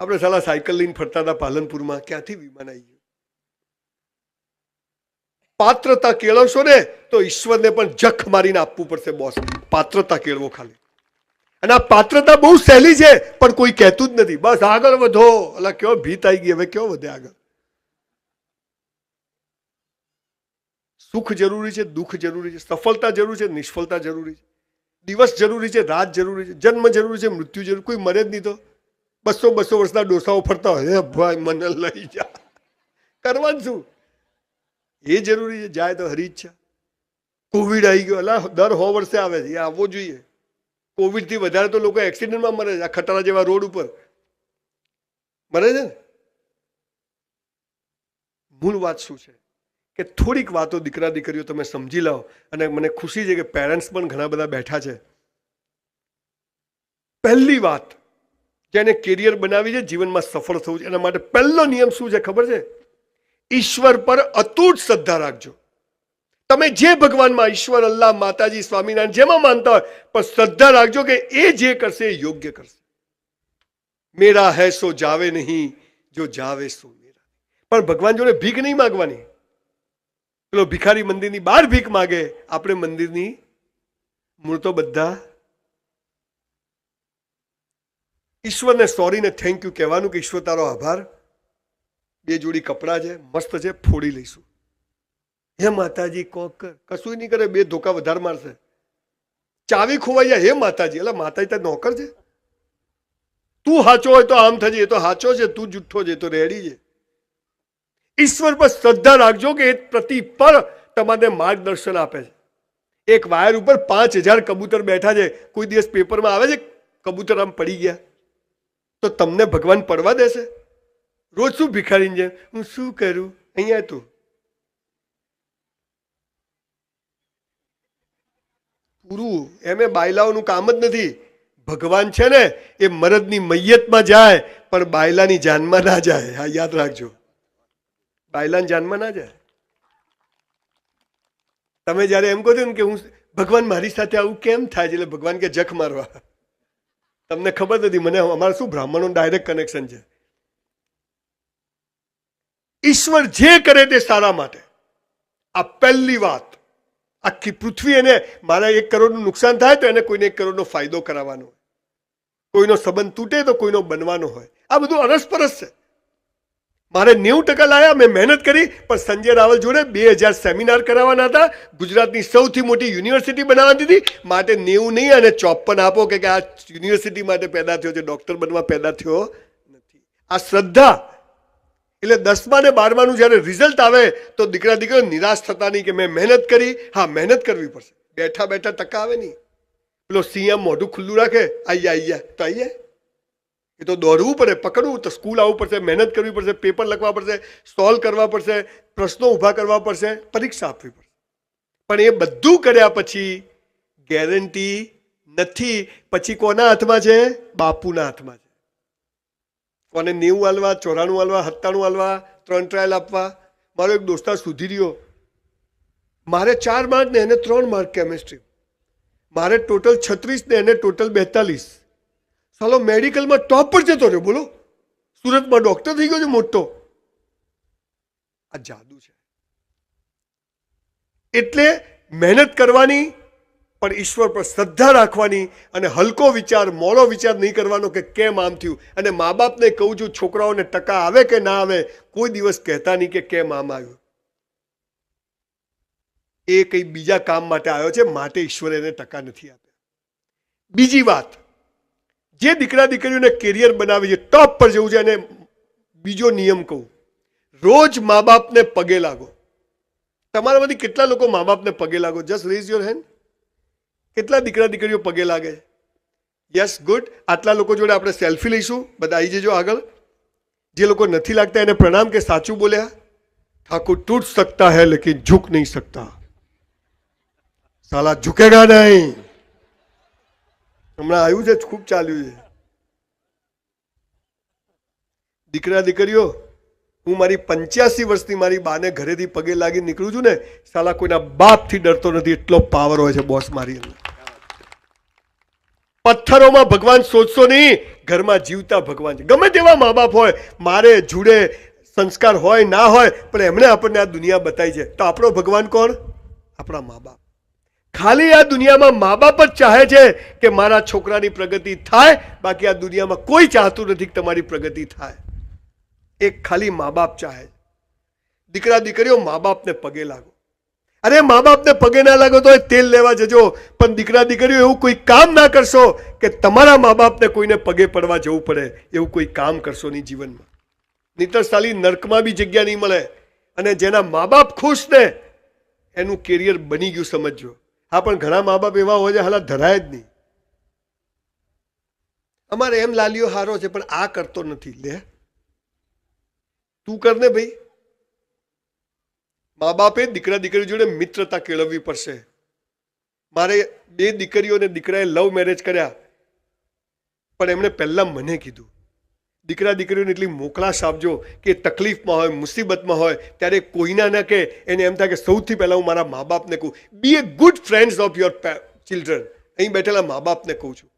આપણે સાલા સાયકલ લઈને ફરતા હતા પાલનપુરમાં, ક્યાંથી વિમાન આવી ગયું? પાત્રતા કેળવશો ને તો ઈશ્વરને પણ જખ મારીને આપવું પડશે બોસ. પાત્રતા કેળવો ખાલી. અને આ પાત્રતા બહુ સહેલી છે, પણ કોઈ કહેતું જ નથી. બસ આગળ વધો. એટલે કેવો ભીત આવી ગઈ, હવે કેવો વધે આગળ? સુખ જરૂરી છે, દુઃખ જરૂરી છે, સફળતા જરૂરી છે, નિષ્ફળતા જરૂરી છે, દિવસ જરૂરી છે, રાત જરૂરી છે, જન્મ જરૂરી છે, મૃત્યુ જરૂરી. કોઈ મરે જ નહીં તો 200 વર્ષના ડોસાઓ ફરતા હોય, હે ભાઈ મને લઈ જા, કરવાનું શું? એ જરૂરી છે. જાય તો હરી ઈચ્છા. કોવિડ આવી ગયો, અલા દર 100 વર્ષે આવે છે, એ આવવો જોઈએ. કોવિડથી વધારે તો લોકો એક્સિડન્ટમાં મરે છે. આ ખટારા જેવા રોડ ઉપર મરે છે ને. મૂળ વાત શું છે કે થોડીક વાતો દીકરા દીકરીઓ તમે સમજી લો. અને મને ખુશી છે કે પેરેન્ટ્સ પણ ઘણા બધા બેઠા છે. પહેલી વાત, જેને કેરિયર બનાવી છે, જીવનમાં સફળ થવું છે, એના માટે પહેલો નિયમ શું છે ખબર છે? ઈશ્વર પર અતૂટ શ્રદ્ધા રાખજો. તમે જે ભગવાનમાં, ઈશ્વર, અલ્લાહ, માતાજી, સ્વામિનારાયણ જેમાં માનતા હોય, પણ શ્રદ્ધા રાખજો કે એ જે કરશે એ યોગ્ય કરશે. મેરા હૈ સો જાવે નહીં, જો જાવે સો મેરા. પણ ભગવાન જોડે ભીખ નહીં માગવાની. પેલો ભિખારી મંદિરની બહાર ભીખ માગે, આપણે મંદિરની મૂળ તો બધા ઈશ્વરને સોરી ને થેન્ક યુ કહેવાનું કે ઈશ્વર તારો આભાર, 2 જોડી કપડાં છે, મસ્ત છે, ફોડી લઈશું. હે માતાજી કોક કર, કશું નહીં કરે, 2 ધોકા વધારે મારશે. ચાવી ખોવાઈ જાય, હે માતાજી, એટલે માતાજી તાર નોકર છે, તું હાચો હોય તો આમ થજે, એ તો હાચો છે, તું જુઠ્ઠો છે તો રેડી છે. ઈશ્વર પર શ્રદ્ધા રાખજો કે એ પ્રતિપળ તમારે માર્ગદર્શન આપે છે. એક વાયર ઉપર 5000 કબૂતર બેઠા છે, કોઈ દિવસ પેપરમાં આવે છે કબૂતર આમ પડી ગયા, તો તમને ભગવાન પડવા દેશે? રોજ શું ભિખારીને જેમ હું શું કરું, અહીંયા તું પૂરું. એમ બાયલાઓનું કામ જ નથી. ભગવાન છે ને એ મરદની મૈયતમાં જાય પણ બાયલાની જાનમાં ના જાય. હા, યાદ રાખજો, બાયલાની જાનમાં ના જાય. તમે જયારે એમ કહો છો ને કે હું ભગવાન મારી સાથે આવું કેમ થાય છે, એટલે ભગવાન કે જખ મારવા. તમને ખબર નથી, મને અમારે શું બ્રાહ્મણો ડાયરેક્ટ કનેક્શન છે. ઈશ્વર જે કરે તે સારા માટે. આ પહેલી વાત. આખી પૃથ્વી એને મારા 1 કરોડનું નુકસાન થાય તો એને કોઈને 1 કરોડનો ફાયદો કરાવવાનો, કોઈનો સંબંધ તૂટે તો કોઈનો બનવાનો હોય. આ બધું અરસપરસ છે. મારે 90% લાયા, મેં મહેનત કરી, પણ સંજય રાવલ જોડે 2000 સેમિનાર કરાવવાના હતા. ગુજરાતની સૌથી મોટી યુનિવર્સિટી બનાવવાની હતી, માટે 90 નહીં અને 54 આપો કે આ યુનિવર્સિટી માટે પેદા થયો છે, ડોક્ટર બનવા પેદા થયો નથી. આ શ્રદ્ધા. એટલે 10મા ને 12માનું જયારે રિઝલ્ટ આવે તો દીકરા દીકરીઓ નિરાશ થતા નહીં કે મેં મહેનત કરી. હા, મહેનત કરવી પડશે. બેઠા બેઠા ટકા આવે નહીં. પેલો સિંહ આમ મોઢું ખુલ્લું રાખે, આઈ તો આઈએ, એ તો દોડવું પડે, પકડવું તો સ્કૂલ આવવું પડશે, મહેનત કરવી પડશે, પેપર લખવા પડશે, સોલ્વ કરવા પડશે, પ્રશ્નો ઊભા કરવા પડશે, પરીક્ષા આપવી પડશે. પણ એ બધું કર્યા પછી ગેરંટી નથી. પછી કોના હાથમાં છે? બાપુના હાથમાં છે. કોને 90 હાલવા, 94 હાલવા, 97 હાલવા, 3 ટ્રાયલ આપવા. મારો એક દોસ્તાર સુધી રહ્યો, મારે 4 માર્ક ને એને 3 માર્ક કેમિસ્ટ્રી, મારે ટોટલ 36 ને એને ટોટલ 42. સાલો મેડિકલમાં ટોપ પર જતો રહ્યો. બોલો, સુરતમાં ડોક્ટર થઈ ગયો છે મોટો. આ જાદુ છે. એટલે મહેનત કરવાની, પણ ઈશ્વર પર શ્રદ્ધા રાખવાની, અને હલકો વિચાર, મોડો વિચાર નહીં કરવાનો કે કેમ આમ થયું. અને મા બાપને કહું છું, છોકરાઓને ટકા આવે કે ના આવે, કોઈ દિવસ કહેતા નહીં કે કેમ આમ આવ્યું. એ કઈ બીજા કામ માટે આવ્યો છે, માટે ઈશ્વરે એને ટકા નથી આપ્યા. બીજી વાત, જે દીકરા દીકરીઓને કેરિયર બનાવે છે, ટોપ પર જવું છે, અને બીજો નિયમ કહું, રોજ મા બાપને પગે લાગો. તમારામાંથી કેટલા લોકો મા બાપને પગે લાગો? Just rays your hand. કેટલા દીકરા દીકરીઓ પગે લાગે? Yes, good. આટલા લોકો જોડે આપણે સેલ્ફી લઈશું. બધા આવી જજો આગળ. જે લોકો નથી લાગતા એને પ્રણામ કે સાચું બોલ્યા. ઠાकुर टूट सकता है लेकिन झुक नहीं सकता. साला झुकेगा नहीं. હમણાં આવ્યું છે, ખૂબ ચાલ્યું છે. દીકરા દીકરીઓ, હું મારી 85 વર્ષની મારી બાને ઘરેથી પગે લાગી નીકળું છું ને, સાલા કોઈના બાપથી ડરતો નથી. એટલો પાવર હોય છે બોસ મારી અંદર. પથ્થરોમાં ભગવાન શોધશો નહીં, ઘરમાં જીવતા ભગવાન છે. ગમે તેવા મા બાપ હોય, મારે જુડે સંસ્કાર હોય ના હોય, પણ એમણે આપણને આ દુનિયા બતાવી છે. તો આપણો ભગવાન કોણ? આપણા મા બાપ. ખાલી આ દુનિયામાં મા બાપ જ ચાહે છે કે મારા છોકરાની પ્રગતિ થાય. બાકી આ દુનિયામાં કોઈ ચાહતું નથી કે તમારી પ્રગતિ થાય. એક ખાલી મા બાપ ચાહે. દીકરા દીકરીઓ, મા બાપને પગે લાગો. અરે મા બાપને પગે ના લાગો તો તેલ લેવા જજો, પણ દીકરા દીકરીઓ એવું કોઈ કામ ના કરશો કે તમારા મા બાપને કોઈને પગે પડવા જવું પડે. એવું કોઈ કામ કરશો નહીં જીવનમાં. નહીતર સાલી નર્કમાં બી જગ્યા નહીં મળે. અને જેના મા બાપ ખુશ ને એનું કેરિયર બની ગયું સમજજો. હા, પણ ઘણા મા બાપ એવા હોય છે હાલા ધરાય જ નહીં. અમારે એમ લાલ્યો હારો છે પણ આ કરતો નથી. લે તું કર ને ભાઈ. મા બાપે દીકરા દીકરી જોડે મિત્રતા કેળવવી પડશે. મારે 2 દીકરીઓ અને દીકરાએ લવ મેરેજ કર્યા, પણ એમણે પહેલા મને કીધું દીકરા દીકરીઓને એટલી મોકલાશ આપજો કે તકલીફમાં હોય, મુસીબતમાં હોય ત્યારે કોઈના ન કે એને એમ થાય કે સૌથી પહેલાં હું મારા મા બાપને કહું. Be a good friends of your children. અહીં બેઠેલા મા બાપને કહું છું,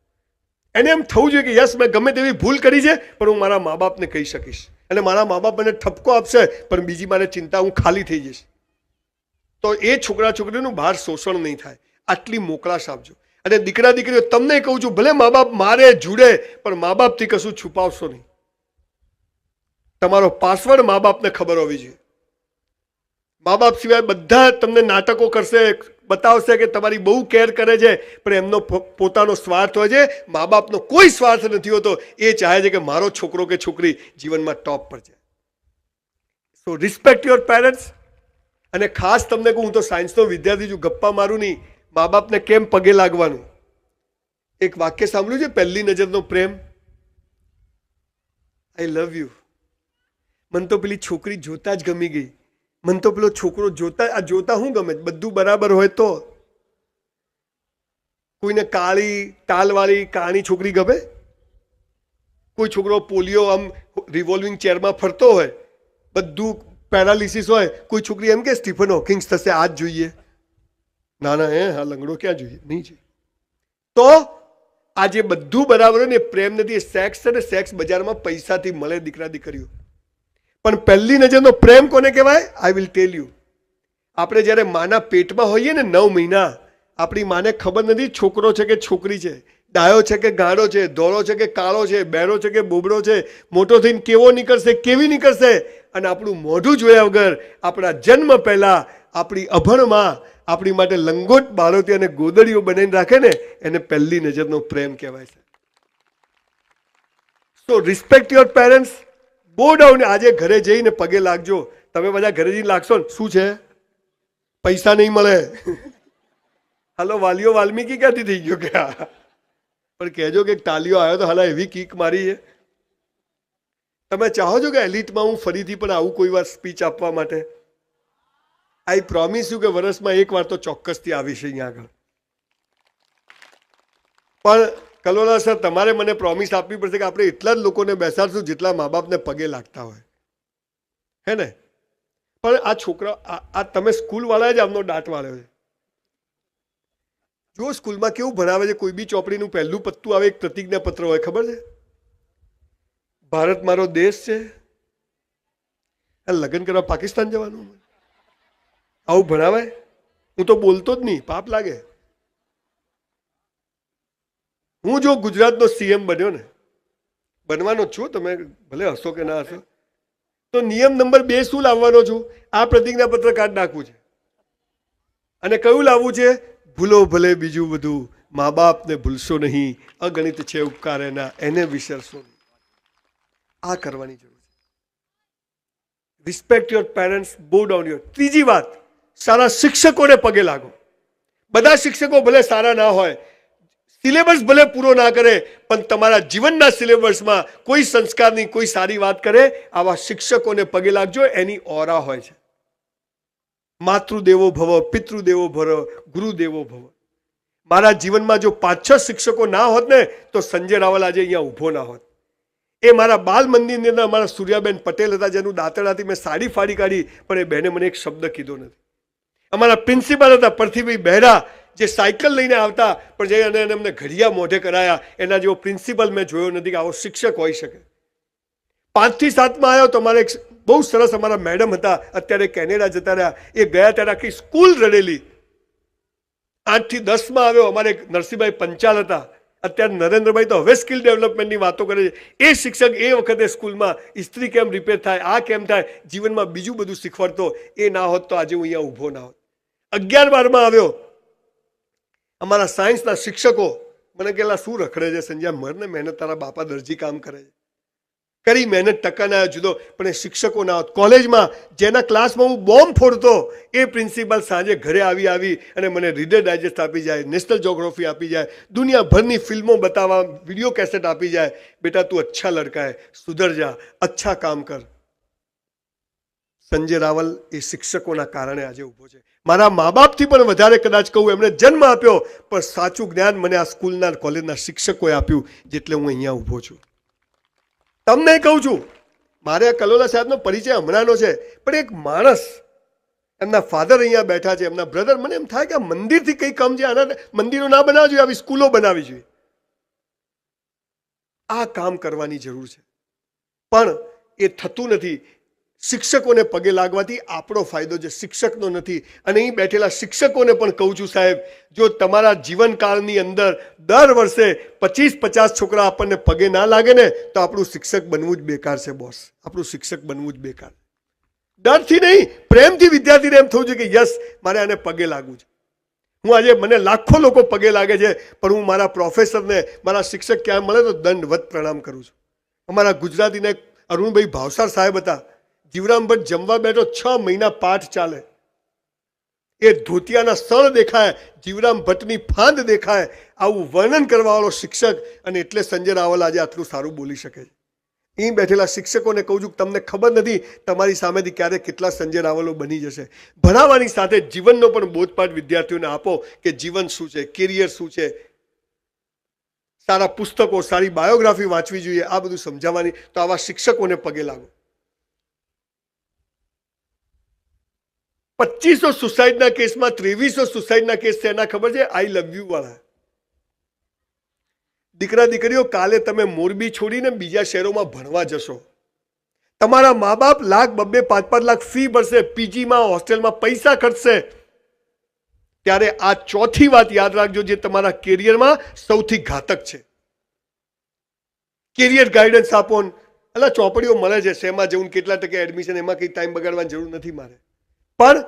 એને એમ થવું જોઈએ કે યસ, મેં ગમે તેવી ભૂલ કરી છે પણ હું મારા મા બાપને કહી શકીશ, અને મારા મા બાપ મને ઠપકો આપશે પણ બીજી મારે ચિંતા, હું ખાલી થઈ જઈશ. તો એ છોકરા છોકરીનું બહાર શોષણ નહીં થાય, આટલી મોકલાશ આપજો. અને દીકરા દીકરીઓ તમને કહું છું, ભલે મા બાપ મારે જુડે પણ મા બાપથી કશું છુપાવશો નહીં. તમારો પાસવર્ડ મા બાપને ખબર હોવી જોઈએ. મા બાપ સિવાય બધા તમને નાટકો કરશે, બતાવશે કે તમારી બહુ કેર કરે છે, પણ એમનો પોતાનો સ્વાર્થ હોય છે. મા બાપનો કોઈ સ્વાર્થ નથી હોતો. એ ચાહે છે કે મારો છોકરો કે છોકરી જીવનમાં ટોપ પર જાય. સો રિસ્પેક્ટ યોર પેરેન્ટ્સ. અને ખાસ તમને કહું, હું તો સાયન્સનો વિદ્યાર્થી છું, ગપ્પા મારું નહીં. મા બાપને કેમ પગે લાગવાનું? એક વાક્ય સાંભળ્યું છે, પહેલી નજરનો પ્રેમ. આઈ લવ યુ. મને તો પેલી છોકરી જોતા જ ગમી ગઈ, મને તો પેલો છોકરો જોતા શું ગમે? બધું બરાબર હોય તો. કોઈને કાળી ટાલવાળી કાણી છોકરી ગમે? કોઈ છોકરો પોલિયો આમ રિવોલ્વિંગ ચેરમાં ફરતો હોય, બધું પેરાલિસિસ હોય, કોઈ છોકરી એમ કે સ્ટીફન હોકિંગ્સ થશે, આ જ જોઈએ? ના ના, હા લંગડો ક્યાં જોઈએ? નહીં જોઈએ. તો આ જે બધું બરાબર હોય ને, પ્રેમ નથી, એ સેક્સ છે ને. સેક્સ બજારમાં પૈસાથી મળે દીકરા દીકરીઓ. પણ પહેલી નજરનો પ્રેમ કોને કહેવાય? I will tell you. આપણે જ્યારે માના પેટમાં હોઈએ ને 9 મહિના, આપણી માને ખબર નથી છોકરો છે કે છોકરી છે, ડાયો છે કે ગાળો છે, ધોળો છે કે કાળો છે, બહેરો છે કે બોબડો છે, મોટો થઈને કેવો નીકળશે, કેવી નીકળશે. અને આપણું મોઢું જોયા વગર આપણા જન્મ પહેલા આપણી અભણમાં આપણી માટે લંગોટ, બાળોતી અને ગોદડીઓ બનાવીને રાખે ને, એને પહેલી નજરનો પ્રેમ કહેવાય છે. સો રિસ્પેક્ટ યોર પેરેન્ટ્સ. બહુ ડાઉન. આજે ઘરે જઈને પગે લાગજો. તમે બધા ઘરે જઈને લાગશો ને, શું છે? પૈસા નહીં મળે. હાલો, વાલીઓ વાલ્મીકી ક્યાંથી થઈ ગયો કે? પણ કહેજો કે તાલીઓ આવ્યો તો હાલા એવી કીક મારી છે. તમે ચાહો છો કે એલિટમાં હું ફરીથી પણ આવું કોઈ વાર સ્પીચ આપવા માટે? આઈ પ્રોમિસ યુ કે વર્ષમાં એક વાર તો ચોક્કસથી આવીશ અહીંયા આગળ. પણ કલોલા સર, તમારે મને પ્રોમિસ આપવી પડશે કે આપણે એટલા જ લોકોને બેસાડશું જેટલા મા બાપને પગે લાગતા હોય, હે ને? પણ આ છોકરા, આ તમે સ્કૂલવાળા જ આમનો દાંત વાળ્યો છે. જો સ્કૂલમાં કેવું ભણાવે છે, કોઈ બી ચોપડીનું પહેલું પત્તું આવે, એક પ્રતિજ્ઞા પત્ર હોય, ખબર છે? ભારત મારો દેશ છે, લગ્ન કરવા પાકિસ્તાન જવાનું, આવું ભણાવાય? હું તો બોલતો જ નહીં, પાપ લાગે. હું જો ગુજરાતનો સીએમ બન્યો ને, બનવાનો જ છું, તમે ભલે હસો કે ના હસો, તો નિયમ નંબર 2 શું લાવવાનો છું? આ પ્રતિજ્ઞા પત્ર કાર્ડ નાખવું છે. અને કયું લાવવું છે? ભૂલો ભલે બીજું બધું, મા બાપને ભૂલશો નહીં, અગણિત છે ઉપકાર એના, એને વિસરશો નહીં. આ કરવાની જરૂર છે. રિસ્પેક્ટ યોર પેરેન્ટ્સ, બો ડાઉન યોર. ત્રીજી વાત, સારા શિક્ષકોને પગે લાગો. બધા શિક્ષકો ભલે સારા ના હોય, સિલેબસ ભલે પૂરો ના કરે, પણ તમારા જીવનના સિલેબસમાં કોઈ સંસ્કારની કોઈ સારી વાત કરે, આવા શિક્ષકોને પગે લાગજો. એની ઓરા હોય છે. માતૃદેવો ભવ, પિતૃદેવો ભવ, ગુરુદેવો ભવ. મારા જીવનમાં જો 5-6 શિક્ષકો ના હોત ને, તો સંજય રાવલ આજે અહીંયા ઊભો ના હોત. એ મારા બાલ મંદિરની અંદર અમારા સૂર્યાબેન પટેલ હતા, જેનું દાંતરડાથી મેં સાડી ફાડી કાઢી, પણ એ બહેને મને એક શબ્દ કીધો નથી. અમારા પ્રિન્સિપાલ હતા પરથીભાઈ બહેરા, જે સાયકલ લઈને આવતા, પણ જે એને અમને ઘડિયા મોઢે કરાયા. એના જેવો પ્રિન્સિપલ મેં જોયો નથી કે આવો શિક્ષક હોઈ શકે. 5 થી 7માં આવ્યો તો અમારે એક બહુ સરસ અમારા મેડમ હતા, અત્યારે કેનેડા જતા રહ્યા. એ ગયા ત્યારે આખી સ્કૂલ રડેલી. 8 થી 10માં આવ્યો, અમારે નરસિંહભાઈ પંચાલ હતા, અત્યારે નરેન્દ્રભાઈ તો હવે સ્કિલ ડેવલપમેન્ટની વાતો કરે છે. એ શિક્ષક એ વખતે સ્કૂલમાં ઇસ્ત્રી કેમ રિપેર થાય, આ કેમ થાય, જીવનમાં બીજું બધું શીખવાડતો. એ ના હોત તો આજે હું અહીંયા ઊભો ના હોત. 11-12માં આવ્યો, અમારા સાયન્સના શિક્ષકો મને કહેલા, શું રખડે છે સંજય, મરને મહેનત, તારા બાપા દરજી કામ કરે છે. કરી મહેનત, ટકા ના જુદો, પણ એ શિક્ષકો ના હોત. કોલેજમાં જેના ક્લાસમાં હું બોમ્બ ફોડતો, એ પ્રિન્સિપાલ સાંજે ઘરે આવી અને મને રીડર ડાયજેસ્ટ આપી જાય, નેશનલ જ્યોગ્રાફી આપી જાય, દુનિયાભરની ફિલ્મો બતાવવા, વિડીયો કેસેટ આપી જાય. બેટા તું અચ્છા લડકા હે, સુધર જા, અચ્છા કામ કર. સંજય રાવલ એ શિક્ષકોના કારણે આજે ઊભો છે. મારા મા બાપથી પણ વધારે કદાચ કહું, એમણે જન્મ આપ્યો, પણ સાચું જ્ઞાન મને આ સ્કૂલના કોલેજના શિક્ષકોએ આપ્યું, જેટલે હું અહીંયા ઊભો છું. તમને કહું છું, મારે કલોલા સાહેબનો પરિચય હમણાંનો છે, પણ એક માણસ, એમના ફાધર અહીંયા બેઠા છે, એમના બ્રધર, મને એમ થાય કે આ મંદિરથી કંઈ કામ છે, આના મંદિરો ના બનાવવા જોઈએ, આવી સ્કૂલો બનાવવી જોઈએ. આ કામ કરવાની જરૂર છે, પણ એ થતું નથી. શિક્ષકોને પગે લાગવાથી આપણો ફાયદો છે, શિક્ષકનો નથી. અને અહીં બેઠેલા શિક્ષકોને પણ કહું છું, સાહેબ, જો તમારા જીવનકાળની અંદર દર વર્ષે 25-50 છોકરા આપણને પગે ના લાગે ને, તો આપણું શિક્ષક બનવું જ બેકાર છે બોસ. આપણું શિક્ષક બનવું જ બેકાર. ડરથી નહીં, પ્રેમથી વિદ્યાર્થીને એમ થવું જોઈએ કે યસ, મારે આને પગે લાગવું છે. હું આજે, મને લાખો લોકો પગે લાગે છે, પણ હું મારા પ્રોફેસરને, મારા શિક્ષક ક્યાં મળે તો દંડવત પ્રણામ કરું છું. અમારા ગુજરાતીના અરુણભાઈ ભાવસાર સાહેબ હતા, જીવરામ ભટ્ટ જમવા બેઠો, 6 મહિના પાઠ ચાલે, એ ધોતિયાના સળ દેખાય, જીવરામ ભટ્ટની ફાંદ દેખાય, આવું વર્ણન કરવાવાળો શિક્ષક. અને એટલે સંજય રાવલ આજે આટલું સારું બોલી શકે છે. અહીં બેઠેલા શિક્ષકોને કહું છું, તમને ખબર નથી તમારી સામેથી ક્યારે કેટલા સંજય રાવલો બની જશે. ભણાવવાની સાથે જીવનનો પણ બોધપાઠ વિદ્યાર્થીઓને આપો કે જીવન શું છે, કેરિયર શું છે, સારા પુસ્તકો, સારી બાયોગ્રાફી વાંચવી જોઈએ, આ બધું સમજાવવાની. તો આવા શિક્ષકોને પગે લાગો. 2500 સુસાઇડના કેસમાં 2300 સુસાઇડના કેસ છે, એના ખબર છે? આઈ લવ યુ વાળા. દીકરા દીકરીઓ, કાલે તમે મોરબી છોડીને બીજા શહેરોમાં ભણવા જશો, તમારા મા બાપ લાખ, 2-5 લાખ ફી ભરશે, પીજીમાં, હોસ્ટેલમાં પૈસા ખર્ચશે, ત્યારે આ ચોથી વાત યાદ રાખજો, જે તમારા કેરિયરમાં સૌથી ઘાતક છે. કેરિયર ગાઈડન્સ આપો. એટલે ચોપડીઓ મળે છે, શેમાં જવું, કેટલા ટકે એડમિશન, એમાં કંઈ ટાઈમ બગાડવાની જરૂર નથી મારે. પણ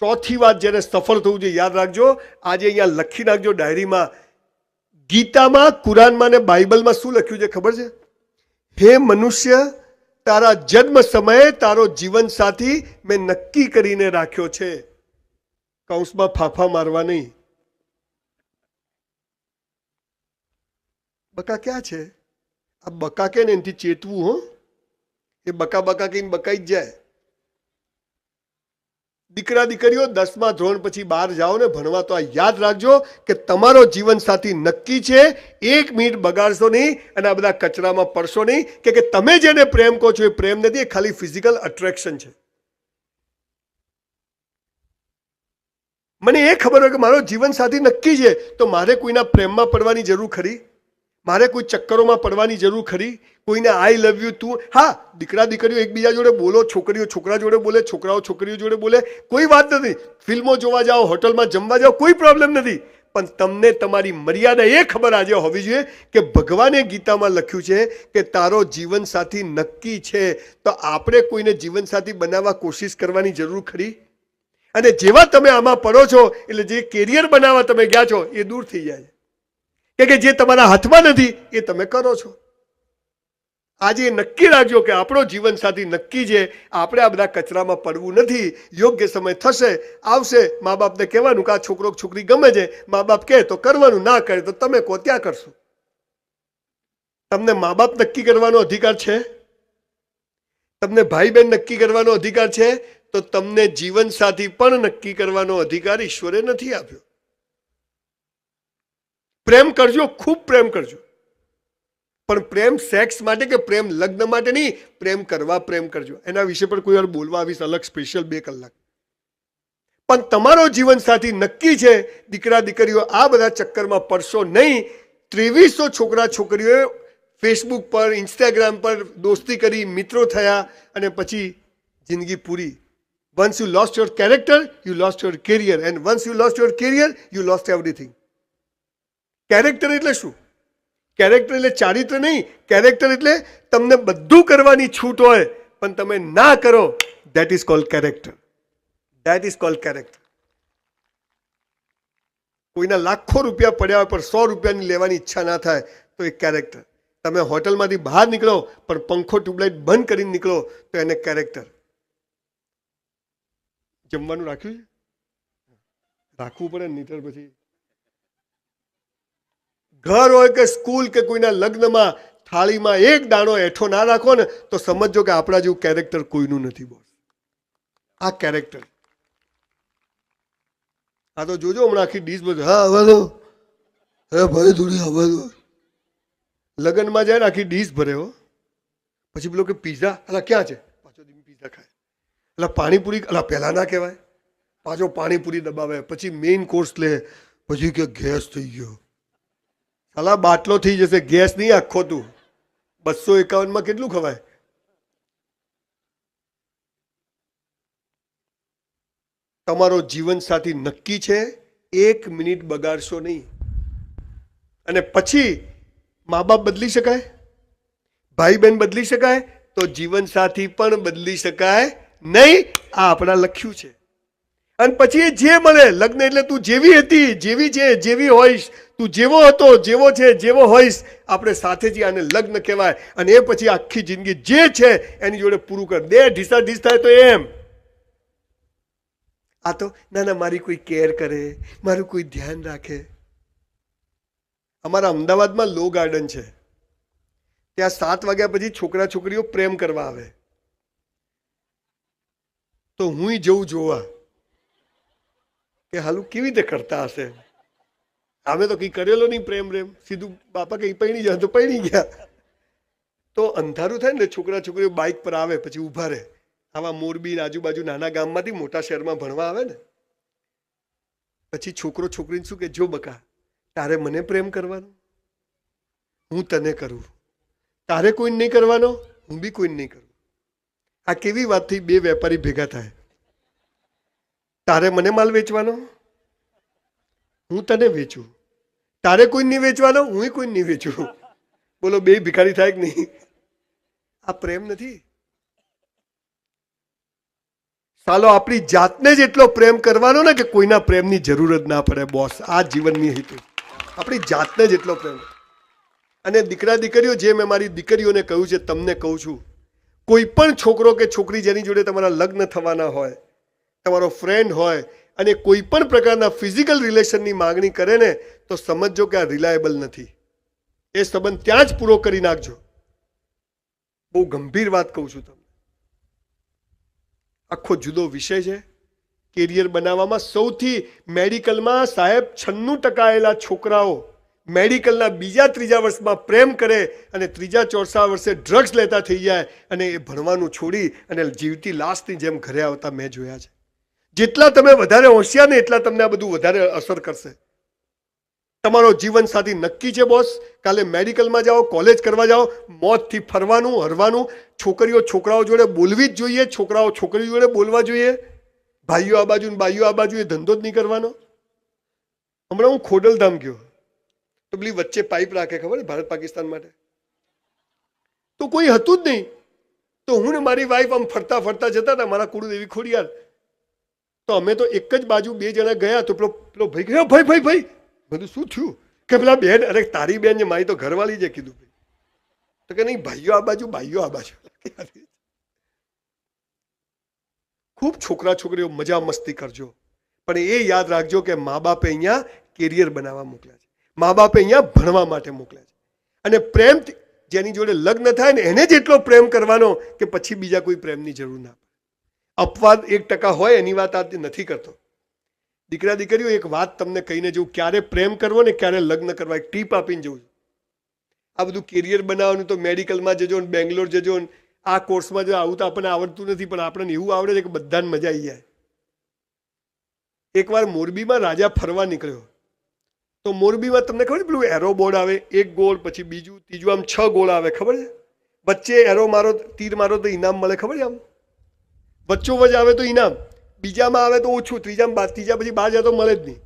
ચોથી વાત, જેને સફળ થવું જોઈએ, યાદ રાખજો. આજે અહીંયા લખી નાખજો ડાયરીમાં. ગીતામાં, કુરાનમાં ને બાઇબલમાં શું લખ્યું છે ખબર છે? હે મનુષ્ય, તારા જન્મ સમયે તારો જીવન સાથી મેં નક્કી કરીને રાખ્યો છે. કૌંસમાં ફાફા મારવા નહીં. બકા ક્યાં છે? આ બકા કે ને એનાથી ચેતવું. હો, એ બકા બકા કહીને બકાઈ જ જાય. દીકરા દીકરીઓ, 10મા ધોરણ પછી બહાર જાઓ ને ભણવા, તો આ યાદ રાખજો કે તમારો જીવન સાથી નક્કી છે. 1 મિનિટ બગાડશો નહીં અને આ બધા કચરામાં પડશો નહીં. કે તમે જેને પ્રેમ કહો છો એ પ્રેમ નથી, એ ખાલી ફિઝિકલ અટ્રેક્શન છે. મને એ ખબર હોય કે મારો જીવન સાથી નક્કી છે, તો મારે કોઈના પ્રેમમાં પડવાની જરૂર ખરી? મારે કોઈ ચક્કરોમાં પડવાની જરૂર ખરી? કોઈને આઈ લવ યુ તું, હા, દીકરા દીકરીઓ એકબીજા જોડે બોલો, છોકરીઓ છોકરા જોડે બોલે, છોકરાઓ છોકરીઓ જોડે બોલે, કોઈ વાત નથી. ફિલ્મો જોવા જાઓ, હોટલમાં જમવા જાઓ, કોઈ પ્રોબ્લેમ નથી. પણ તમને તમારી મર્યાદા એ ખબર આજે હોવી જોઈએ કે ભગવાને ગીતામાં લખ્યું છે કે તારો જીવન સાથી નક્કી છે. તો આપણે કોઈને જીવન સાથી બનાવવા કોશિશ કરવાની જરૂર ખરી? અને જેવા તમે આમાં પડો છો, એટલે જે કેરિયર બનાવવા તમે ગયા છો એ દૂર થઈ જાય. કે જે તમારા હાથમાં નથી એ તમે કરો છો. આજે નક્કી રાખજો કે આપણો જીવન સાથી નક્કી છે. આપણે આ બધા કચરામાં પડવું નથી. યોગ્ય સમય થશે, આવશે, મા બાપને કહેવાનું કે આ છોકરો છોકરી ગમે છે, મા બાપ કહે તો કરવાનું, ના કરે તો તમે કહો ત્યાં કરશો. તમને મા બાપ નક્કી કરવાનો અધિકાર છે? તમને ભાઈ બહેન નક્કી કરવાનો અધિકાર છે? તો તમને જીવન સાથી પણ નક્કી કરવાનો અધિકાર ઈશ્વરે નથી આપ્યો. પ્રેમ કરજો, ખૂબ પ્રેમ કરજો, પણ પ્રેમ સેક્સ માટે કે પ્રેમ લગ્ન માટે નહીં, પ્રેમ કરવા પ્રેમ કરજો. એના વિશે પણ કોઈ વાર બોલવા આવીશ, અલગ સ્પેશિયલ 2 કલાક. પણ તમારો જીવન સાથી નક્કી છે. દીકરા દીકરીઓ, આ બધા ચક્કરમાં પડશો નહીં. 2300 છોકરા છોકરીઓએ ફેસબુક પર, ઇન્સ્ટાગ્રામ પર દોસ્તી કરી, મિત્રો થયા અને પછી જિંદગી પૂરી. Once you lost your character, you lost your career, and once you lost your career, you lost everything. Character એટલે શું? કેરેક્ટર એટલે ચારિત્ર નહીં. કેરેક્ટર એટલે તમને બધું કરવાની છૂટ હોય પણ તમે ના કરો. That is called character. That is called character. કોઈના લાખો રૂપિયા પડ્યા હોય પણ 100 રૂપિયાની લેવાની ઈચ્છા ના થાય તો એ કેરેક્ટર. તમે હોટલમાંથી બહાર નીકળો પણ પંખો ટ્યુબલાઇટ બંધ કરીને નીકળો તો એને કેરેક્ટર. જમવાનું રાખ્યું છે? રાખવું પડે નહીતર પછી ઘર હોય કે સ્કૂલ કે કોઈના લગ્નમાં થાળીમાં એક દાણો એઠો ના રાખો ને તો સમજો કે આપણા જેવું કેરેક્ટર કોઈનું નથી બોસ. આ કેરેક્ટર. આ તો જોજો હમણાં આખી ડીશ બધું, હા હવે તો હે ભાઈ થોડી હવે તો લગ્નમાં જાય ને આખી ડીશ ભરે હો. પછી પેલો કે પીઝા, અલા ક્યાં છે, પાછો પીઝા ખાય. એટલે પાણીપુરી, અલા પહેલા ના કહેવાય, પાછો પાણીપુરી દબાવે. પછી મેઇન કોર્સ લે, પછી કે ગેસ થઈ ગયો. અલા બાટલો થઈ જશે, ગેસ નહીં આખો તું. 251 કેટલું ખવાય? તમારો જીવન સાથી નક્કી છે, 1 મિનિટ બગાડશો નહીં. અને પછી મા બાપ બદલી શકાય, ભાઈ બહેન બદલી શકાય, તો જીવન સાથી પણ બદલી શકાય નહીં. આ આપણા લખ્યું છે. અને પછી એ જે મળે, લગ્ન એટલે તું જેવી હતી, જેવી છે, જેવી હોઈશ, તું જેવો હતો, જેવો છે, જેવો હોઈશ, આપણે સાથે જ આને લગ્ન કહેવાય. અને એ પછી આખી જિંદગી જે છે એની જોડે પૂરું કર દે. ઢીસા ઢીસ થાય તો એમ. આ તો ના ના મારી કોઈ કેર કરે, મારું કોઈ ધ્યાન રાખે. અમારા અમદાવાદમાં લો ગાર્ડન છે, ત્યાં 7 વાગ્યા પછી છોકરા છોકરીઓ પ્રેમ કરવા આવે. તો હું જઉં જોવા કે હાલું કેવી રીતે કરતા હશે. અમે તો કઈ કરેલો નહીં પ્રેમ પ્રેમ, સીધું બાપા કઈ પૈણી જાય તો પૈણી ગયા. તો અંધારું થાય ને, છોકરા છોકરીઓ બાઇક પર આવે, પછી ઊભા રહે. આવા મોરબી આજુબાજુ નાના ગામમાંથી મોટા શહેરમાં ભણવા આવે ને, પછી છોકરો છોકરીને શું કે, જો બકા તારે મને પ્રેમ કરવાનો, હું તને કરું. તારે કોઈને નહીં કરવાનો, હું બી કોઈને નહીં કરું. આ કેવી વાત થઈ? 2 વેપારી ભેગા થાય. તારે મને માલ વેચવાનો, હું તને વેચું. તારે કોઈ નહીં વેચવાનો, હું કોઈ નહીં વેચું. બોલો 2 ભિખારી થાય કે નહીં? આ પ્રેમ નથી. ચાલો આપણી જાતને જ એટલો પ્રેમ કરવાનો ને કે કોઈના પ્રેમની જરૂર જ ના પડે. બોસ, આ જીવનની હેતુ આપણી જાતને જ એટલો પ્રેમ. અને દીકરા દીકરીઓ, જે મેં મારી દીકરીઓને કહ્યું છે, તમને કહું છું, કોઈ પણ છોકરો કે છોકરી જેની જોડે તમારા લગ્ન થવાના હોય, તમારો ફ્રેન્ડ હોય, અને કોઈ પણ પ્રકારના ફિઝિકલ રિલેશનની માંગણી કરે ને, તો સમજજો કે આ રિલાયેબલ નથી. એ સંબંધ ત્યાં જ પૂરો કરી નાખજો. બહુ ગંભીર વાત કહું છું તમને. આખો જુદો વિષય છે. કેરિયર બનાવવામાં સૌથી મેડિકલમાં સાહેબ 96% આવેલા છોકરાઓ મેડિકલના 2જા 3જા વર્ષમાં પ્રેમ કરે અને 3જા 4થા વર્ષે ડ્રગ્સ લેતા થઈ જાય અને એ ભણવાનું છોડી અને જીવતી લાશની જેમ ઘરે આવતા મેં જોયા છે. જેટલા તમે વધારે હોશિયાર ને એટલા તમને આ બધું વધારે અસર કરશે. તમારો જીવન સાથી નક્કી છે બોસ. કાલે મેડિકલમાં જાઓ, કોલેજ કરવા જાઓ, મોતથી ફરવાનું હરવાનું. છોકરીઓ છોકરાઓ જોડે બોલવી જ જોઈએ, છોકરાઓ છોકરીઓ જોડે બોલવા જોઈએ. ભાઈઓ આ બાજુ ને ભાઈઓ આ બાજુ, એ ધંધો જ નહીં કરવાનો. હમણાં હું ખોડલધામ ગયો તો પેલી વચ્ચે પાઇપ રાખે, ખબર ભારત પાકિસ્તાન માટે, તો કોઈ હતું જ નહીં. તો હું ને મારી વાઈફ આમ ફરતા ફરતા જતા હતા, મારા કુળદેવી ખોડિયાર. તો અમે તો એક જ બાજુ 2 જણા ગયા. તો પેલો ભાઈ ગયો, ભાઈ ભાઈ ભાઈ, બધું શું થયું? કે પેલા બેન, અરે તારી બેન છે, મારી તો ઘરવાળી છે. કીધું તો કે નહીં, ભાઈઓ આ બાજુ, ભાઈઓ આ બાજુ. ખૂબ છોકરા છોકરીઓ મજા મસ્તી કરજો, પણ એ યાદ રાખજો કે મા બાપે અહીંયા કેરિયર બનાવવા મોકલ્યા છે, મા બાપે અહીંયા ભણવા માટે મોકલ્યા છે. અને પ્રેમ જેની જોડે લગ્ન થાય ને એને જ એટલો પ્રેમ કરવાનો કે પછી બીજા કોઈ પ્રેમની જરૂર ના પડે. અપવાદ 1% હોય એની વાત આ નથી કરતો. દીકરા દીકરીઓ, એક વાત તમને કહીને જવું, ક્યારે પ્રેમ કરવો ને ક્યારે લગ્ન કરવા, એક ટીપ આપીને જવું. આ બધું કેરિયર બનાવવાનું તો મેડિકલમાં જજો ને બેંગ્લોર જજો ને આ કોર્સમાં જો, આવું તો આપણને આવડતું નથી, પણ આપણને એવું આવડે છે કે બધાને મજા આવી જાય. એકવાર મોરબીમાં રાજા ફરવા નીકળ્યો. તો મોરબીમાં તમને ખબર છે પેલું એરો બોર્ડ આવે, 1 ગોળ, પછી બીજું ત્રીજું, આમ 6 ગોળ આવે, ખબર છે? વચ્ચે એરો મારો, તીર મારો તો ઇનામ મળે, ખબર છે? આમ વચ્ચો વચ આવે તો ઇનામ, બીજામાં આવે તો ઓછું, ત્રીજા પછી 12 જાય તો મળે જ નહીં.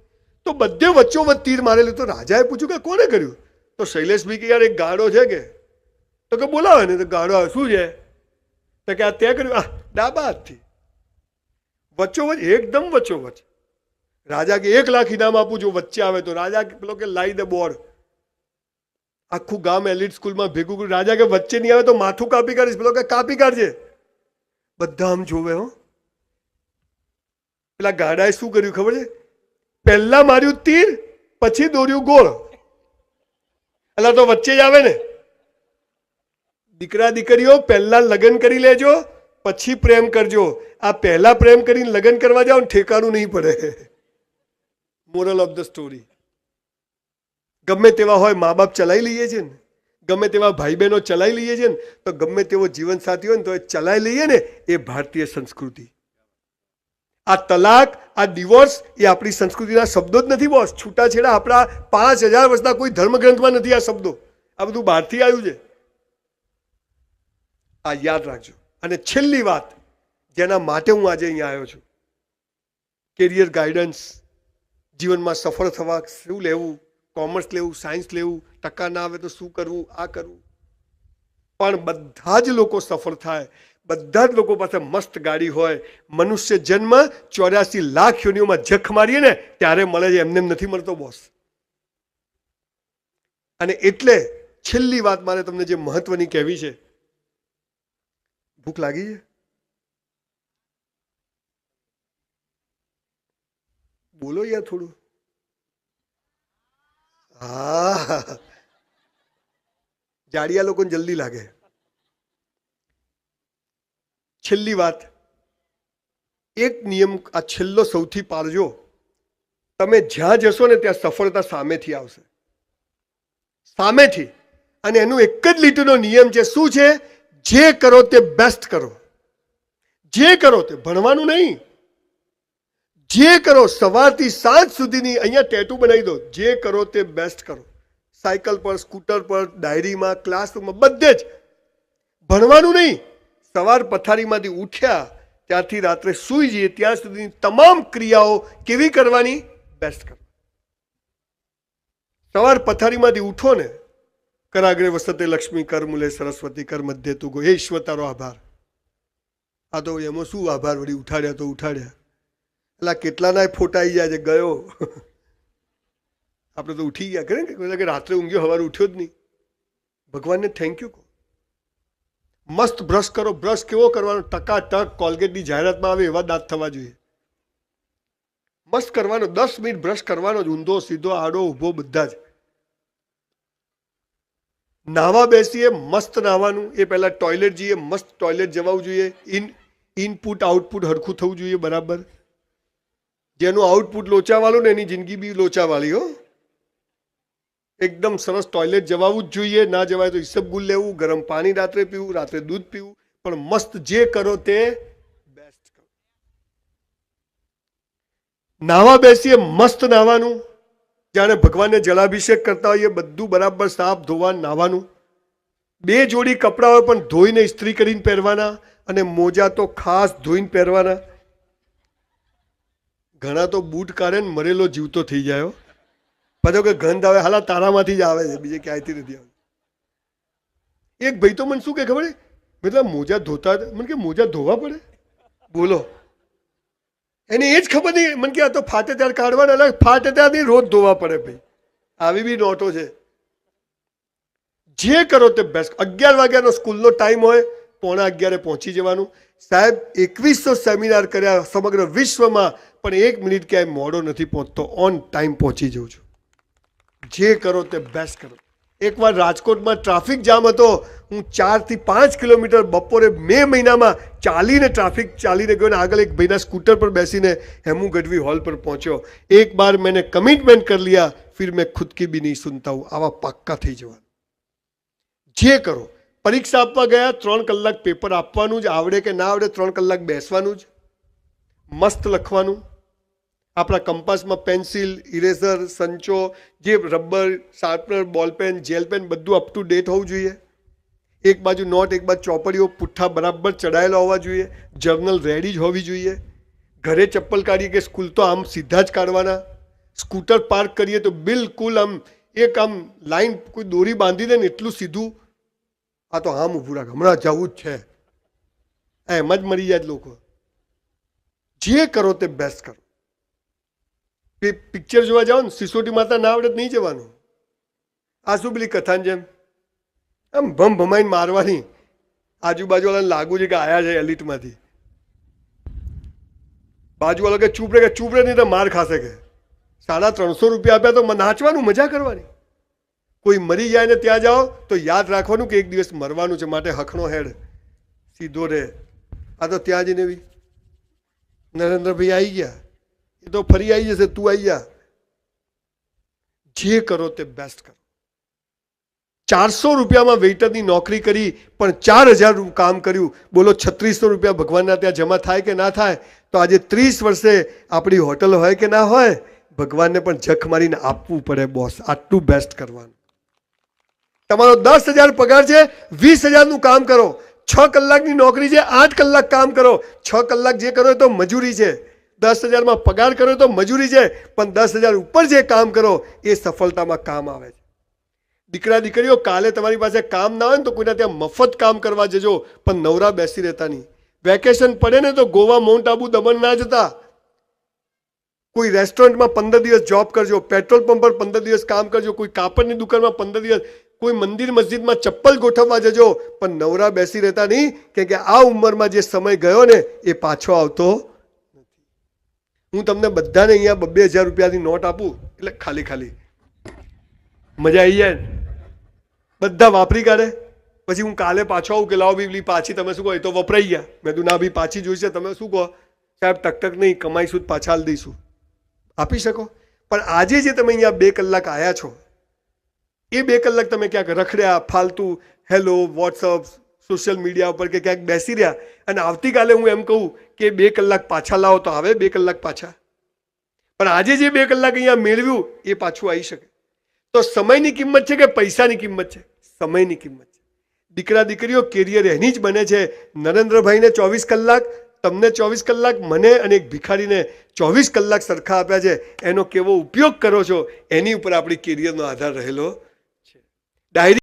તો બધે વચ્ચો વચ તીર મારેલું. તો રાજાએ પૂછ્યું કે કોને કર્યું? તો શૈલેષભાઈ કે યાર એક ગાડો છે કે. તો કે બોલાવે ને. તો ગાડો આવે, શું છે? તો કે આ તે કર્યું. આ ડાબા હાથથી વચ્ચો વચ, એકદમ વચ્ચો વચ. રાજા કે 1 લાખ ઇનામ આપું જો વચ્ચે આવે તો. રાજા પેલો કે લાઈ દે બોર્ડ. આખું ગામ એલિટ સ્કૂલમાં ભેગું કર્યું. રાજા કે વચ્ચે નહીં આવે તો માથું કાપી કાઢીશ. પેલો કે કાપી કાઢજે. બધા આમ જોવે. હો, પેલા ગાડાએ શું કર્યું ખબર છે? પહેલા માર્યું તીર, પછી દોર્યું ગોળ. એટલે તો વચ્ચે જ આવે ને. દીકરા દીકરીઓ, પહેલા લગ્ન કરી લેજો, પછી પ્રેમ કરજો. આ પહેલા પ્રેમ કરીને લગ્ન કરવા જાઓ ને ઠેકાણું નહીં પડે. Moral of the story. ગમે તેવા હોય, મા બાપ ચલાવી લઈએ છે ને, ગમે તેવા ભાઈ બહેનો ચલાવી લઈએ છીએ ને તો ગમે તેવો જીવનસાથી હોય ને તો એ ચલાવી લઈએ ને એ ભારતીય સંસ્કૃતિ. આ તલાક, આ ડિવોર્સ એ આપણી સંસ્કૃતિના શબ્દો જ નથી બોસ. છૂટાછેડા આપણા 5000 વર્ષના કોઈ ધર્મગ્રંથમાં નથી આ શબ્દો. આ બધું બહારથી આવ્યું છે. આ યાદ રાખજો. અને છેલ્લી વાત જેના માટે હું આજે અહીંયા આવ્યો છું, કેરિયર ગાઈડન્સ. જીવનમાં સફળ થવા શું લેવું, કોમર્સ લેવું, સાયન્સ લેવું, ટકા ના આવે તો શું કરવું, આ કરવું. પણ બધા જ લોકો સફળ થાય, બધા જ લોકો પાસે મસ્ત ગાડી હોય. મનુષ્ય જન્મ 84 લાખ યોનિઓમાં જખ મારીએ ને ત્યારે મળે છે, એમને નથી મળતો બોસ. અને એટલે છેલ્લી વાત મારે તમને જે મહત્વની કહેવી છે, ભૂખ લાગી છે? બોલો યાર થોડું. હા, જાડિયા લોકોને જલ્દી લાગે. છેલ્લી વાત, એક નિયમ આ છેલ્લો સૌથી પાળજો. તમે જ્યાં જશો ને ત્યાં સફળતા સામેથી આવશે, સામેથી. અને એનું એક જ લીટીનો નિયમ છે. શું છે? જે કરો તે બેસ્ટ કરો. જે કરો તે, ભણવાનું નહીં. જે કરો સવારથી સાંજ સુધીની, અહીંયા ટેટુ બનાવી દો. જે કરો તે બેસ્ટ કરો. સાયકલ પર, સ્કૂટર પર, ડાયરીમાં, ક્લાસરૂમમાં, બધે જ. ભણવાનું નહીં. સવાર પથારીમાંથી ઉઠ્યા ત્યારથી રાત્રે સૂઈ જઈએ ત્યાં સુધીની તમામ ક્રિયાઓ કેવી કરવાની? બેસ્ટ કરો. સવાર પથારીમાંથી ઉઠો ને, કરાગ્રે વસતે લક્ષ્મી, કર મૂલે સરસ્વતી, કર મધ્ય તું ગો. હે ઈશ્વર તારો આભાર. આ તો એમાં શું આભાર, વળી ઉઠાડ્યા તો ઉઠાડ્યા. એટલે કેટલાના ફોટા આવી જાય છે, ગયો. આપણે તો ઉઠી ગયા કરે કે રાત્રે ઊંઘ્યો, સવારે ઉઠ્યો જ નહીં. ભગવાનને થેન્ક યુ કહો. મસ્ત બ્રશ કરો. બ્રશ કેવો કરવાનો? ટકાટક કોલગેટની જાહેરાતમાં આવે એવા દાંત થવા જોઈએ. મસ્ત કરવાનો. 10 મિનિટ બ્રશ કરવાનો જ, ઊંધો સીધો આડો ઊભો બધા જ. નાવા બેસીએ મસ્ત નાવાનું. એ પહેલા ટોયલેટ જઈએ, મસ્ત ટોયલેટ જવાવું જોઈએ. ઇનપુટ આઉટપુટ હરખું થવું જોઈએ બરાબર. જેનું આઉટપુટ લોચાવાળું ને એની જિંદગી બી લોચાવાળી હો. એકદમ સરસ ટોયલેટ જવાવું જ જોઈએ. ના જવાય તો ઈસબગુલ લેવું, ગરમ પાણી રાત્રે પીવું, રાત્રે દૂધ પીવું. પણ મસ્ત જે કરો તે બેસ્ટ કરો. નાવા બેસીએ મસ્ત નાવાનું, જાણે ભગવાનને જલાભિષેક કરતા હોઈએ. બધું બરાબર સાફ ધોવા નાવાનું. 2 જોડી કપડાં હોય પણ ધોઈને ઇસ્ત્રી કરીને પહેરવાના. અને મોજા તો ખાસ ધોઈને પહેરવાના. ઘણા તો બૂટ કાઢે ને મરેલો જીવતો થઈ જાય. પાછો કે ગંધ આવે, હાલા તારામાંથી જ આવે છે, બીજે ક્યાંયથી નથી આવે. એક ભાઈ તો મને શું કે ખબર? મતલબ મોજા ધોતા, મને કે મોજા ધોવા પડે? બોલો. એને એ જ ખબર નહીં. મને કે આ તો ફાટે ત્યારે કાઢવાના, અલગ ફાટે ત્યારથી રોજ ધોવા પડે. ભાઈ આવી બી નોટો છે. જે કરો તે બેસ્ટ. 11 વાગ્યાનો સ્કૂલનો ટાઈમ હોય, 11:15 પહોંચી જવાનું. સાહેબ 2100 સેમિનાર કર્યા સમગ્ર વિશ્વમાં, પણ 1 મિનિટ ક્યાંય મોડો નથી પહોંચતો. ઓન ટાઈમ પહોંચી જઉં છું. જે કરો તે બેસ્ટ કરો. એકવાર રાજકોટમાં ટ્રાફિક જામ હતો. હું 4 થી 5 કિલોમીટર બપોરે મે મહિનામાં ચાલીને ગયો ને આગળ એક ભાઈના સ્કૂટર પર બેસીને હેમુ ગઢવી હોલ પર પહોંચ્યો. એક બાર मैंने कमिटमेंट कर लिया, फिर मैं खुद की भी नहीं सुनता हूँ. આવા પાક્કા થઈ જવાનું. જે કરો. પરીક્ષા આપવા ગયા, 3 કલાક પેપર આપવાનું જ. આવડે કે ના આવડે 3 કલાક બેસવાનું જ. મસ્ત લખવાનું. આપણા કંપાસમાં પેન્સિલ, ઇરેઝર, સંચો, જે rubber, sharpener, ballpen, gel pen બધું અપ ટુ ડેટ હોવું જોઈએ. એક બાજુ નોટ, એક બાજુ ચોપડીઓ, પુઠ્ઠા બરાબર ચડાયેલા હોવા જોઈએ. જર્નલ રેડી જ હોવી જોઈએ. ઘરે ચપ્પલ કાઢીએ કે સ્કૂલ તો આમ સીધા જ કાઢવાના. સ્કૂટર પાર્ક કરીએ તો બિલકુલ આમ એક આમ લાઈન કોઈ દોરી બાંધી દે ને એટલું સીધું. આ તો આમ ઊભું રાખ, હમણાં જવું જ છે, એમ જ મરી જાય લોકો. જે કરો તે બેસ્ટ કરો. પિક્ચર જોવા જાઓ ને, સિસોટી માતા ના આવડે નહીં જવાનું. આ શું પેલી કથાની જેમ આમ ભમ ભમાઈને મારવાની. આજુબાજુવાળાને લાગુ છે કે આયા છે એલિટમાંથી. બાજુવાળો કે ચૂપ રહે નહીં તો માર ખાશે કે. 350 રૂપિયા આપ્યા તો નાચવાનું, મજા કરવાની. કોઈ મરી જાય ને ત્યાં જાઓ તો યાદ રાખવાનું કે એક દિવસ મરવાનું છે, માટે હખણો હેડ સીધો રહે. આ તો ત્યાં જઈને બી નરેન્દ્રભાઈ આવી ગયા, એ તો ફરી આવી જશે, તું આવી જા. જે કરો તે બેસ્ટ કરો. 400 રૂપિયામાં વેઇટરની નોકરી કરી પણ 4000 કામ કર્યું. બોલો 3600 રૂપિયા ભગવાનના ત્યાં જમા થાય કે ના થાય? તો આજે 30 વર્ષે આપણી હોટલ હોય કે ના હોય, ભગવાનને પણ જખ મારીને આપવું પડે બોસ, આટલું બેસ્ટ કરવાનું. તમારો 10,000 પગાર છે, 20,000નું કામ કરો. 6 કલાકની નોકરી છે, 8 કલાક કામ કરો. 6 કલાક જે કરો એ તો મજૂરી છે. 10,000માં પગાર કરો તો મજૂરી છે, પણ 10,000 ઉપર જે કામ કરો એ સફળતામાં કામ આવે છે. દીકરા દીકરીઓ, કાલે તમારી પાસે કામ ના હોય ને તો કોઈના ત્યાં મફત કામ કરવા જજો, પણ નવરા બેસી રહેતા નહીં. વેકેશન પડે ને તો ગોવા, માઉન્ટ આબુ, દમણ ના જતા. કોઈ રેસ્ટોરન્ટમાં 15 દિવસ જોબ કરજો, પેટ્રોલ પંપ પર 15 દિવસ કામ કરજો, કોઈ કાપડની દુકાનમાં 15 દિવસ, કોઈ મંદિર મસ્જિદમાં ચપ્પલ ગોઠવવા જજો, પણ નવરા બેસી રહેતા નહીં. કેમ કે આ ઉંમરમાં જે સમય ગયો ને એ પાછો આવતો નથી. હું તમને બધાને અહીંયા 2,000 રૂપિયાની નોટ આપું એટલે ખાલી ખાલી મજા આવી જાય. બધા વાપરી કાઢે, પછી હું કાલે પાછો આવું કે લાવો બી પાછી, તમે શું કહો? એ તો વપરાઈ ગયા. મેં તું ના બી પાછી જોઈશે, તમે શું કહો? સાહેબ ટકટક નહીં, કમાઈશું પાછા હાલ દઈશું. આપી શકો. પણ આજે જે તમે અહીંયા 2 કલાક આવ્યા છો, એ 2 કલાક તમે ક્યાંક રખડ્યા, ફાલતુ હેલો, વોટ્સઅપ, સોશિયલ મીડિયા ઉપર કે ક્યાંક બેસી રહ્યા, અને આવતીકાલે હું એમ કહું કે 2 કલાક પાછા લાવો તો આવે 2 કલાક પાછા. પણ આજે જે 2 કલાક અહીંયા મેળવ્યું એ પાછું આવી શકે. તો સમયની કિંમત છે કે પૈસાની કિંમત છે? સમયની કિંમત છે. દીકરા દીકરીઓ, કેરિયર એની જ બને છે. નરેન્દ્રભાઈને 24 કલાક, તમને 24 કલાક, મને અને એક ભિખારીને 24 કલાક સરખા આપ્યા છે. એનો કેવો ઉપયોગ કરો છો એની ઉપર આપણી કેરિયરનો આધાર રહેલો છે. ડાયરી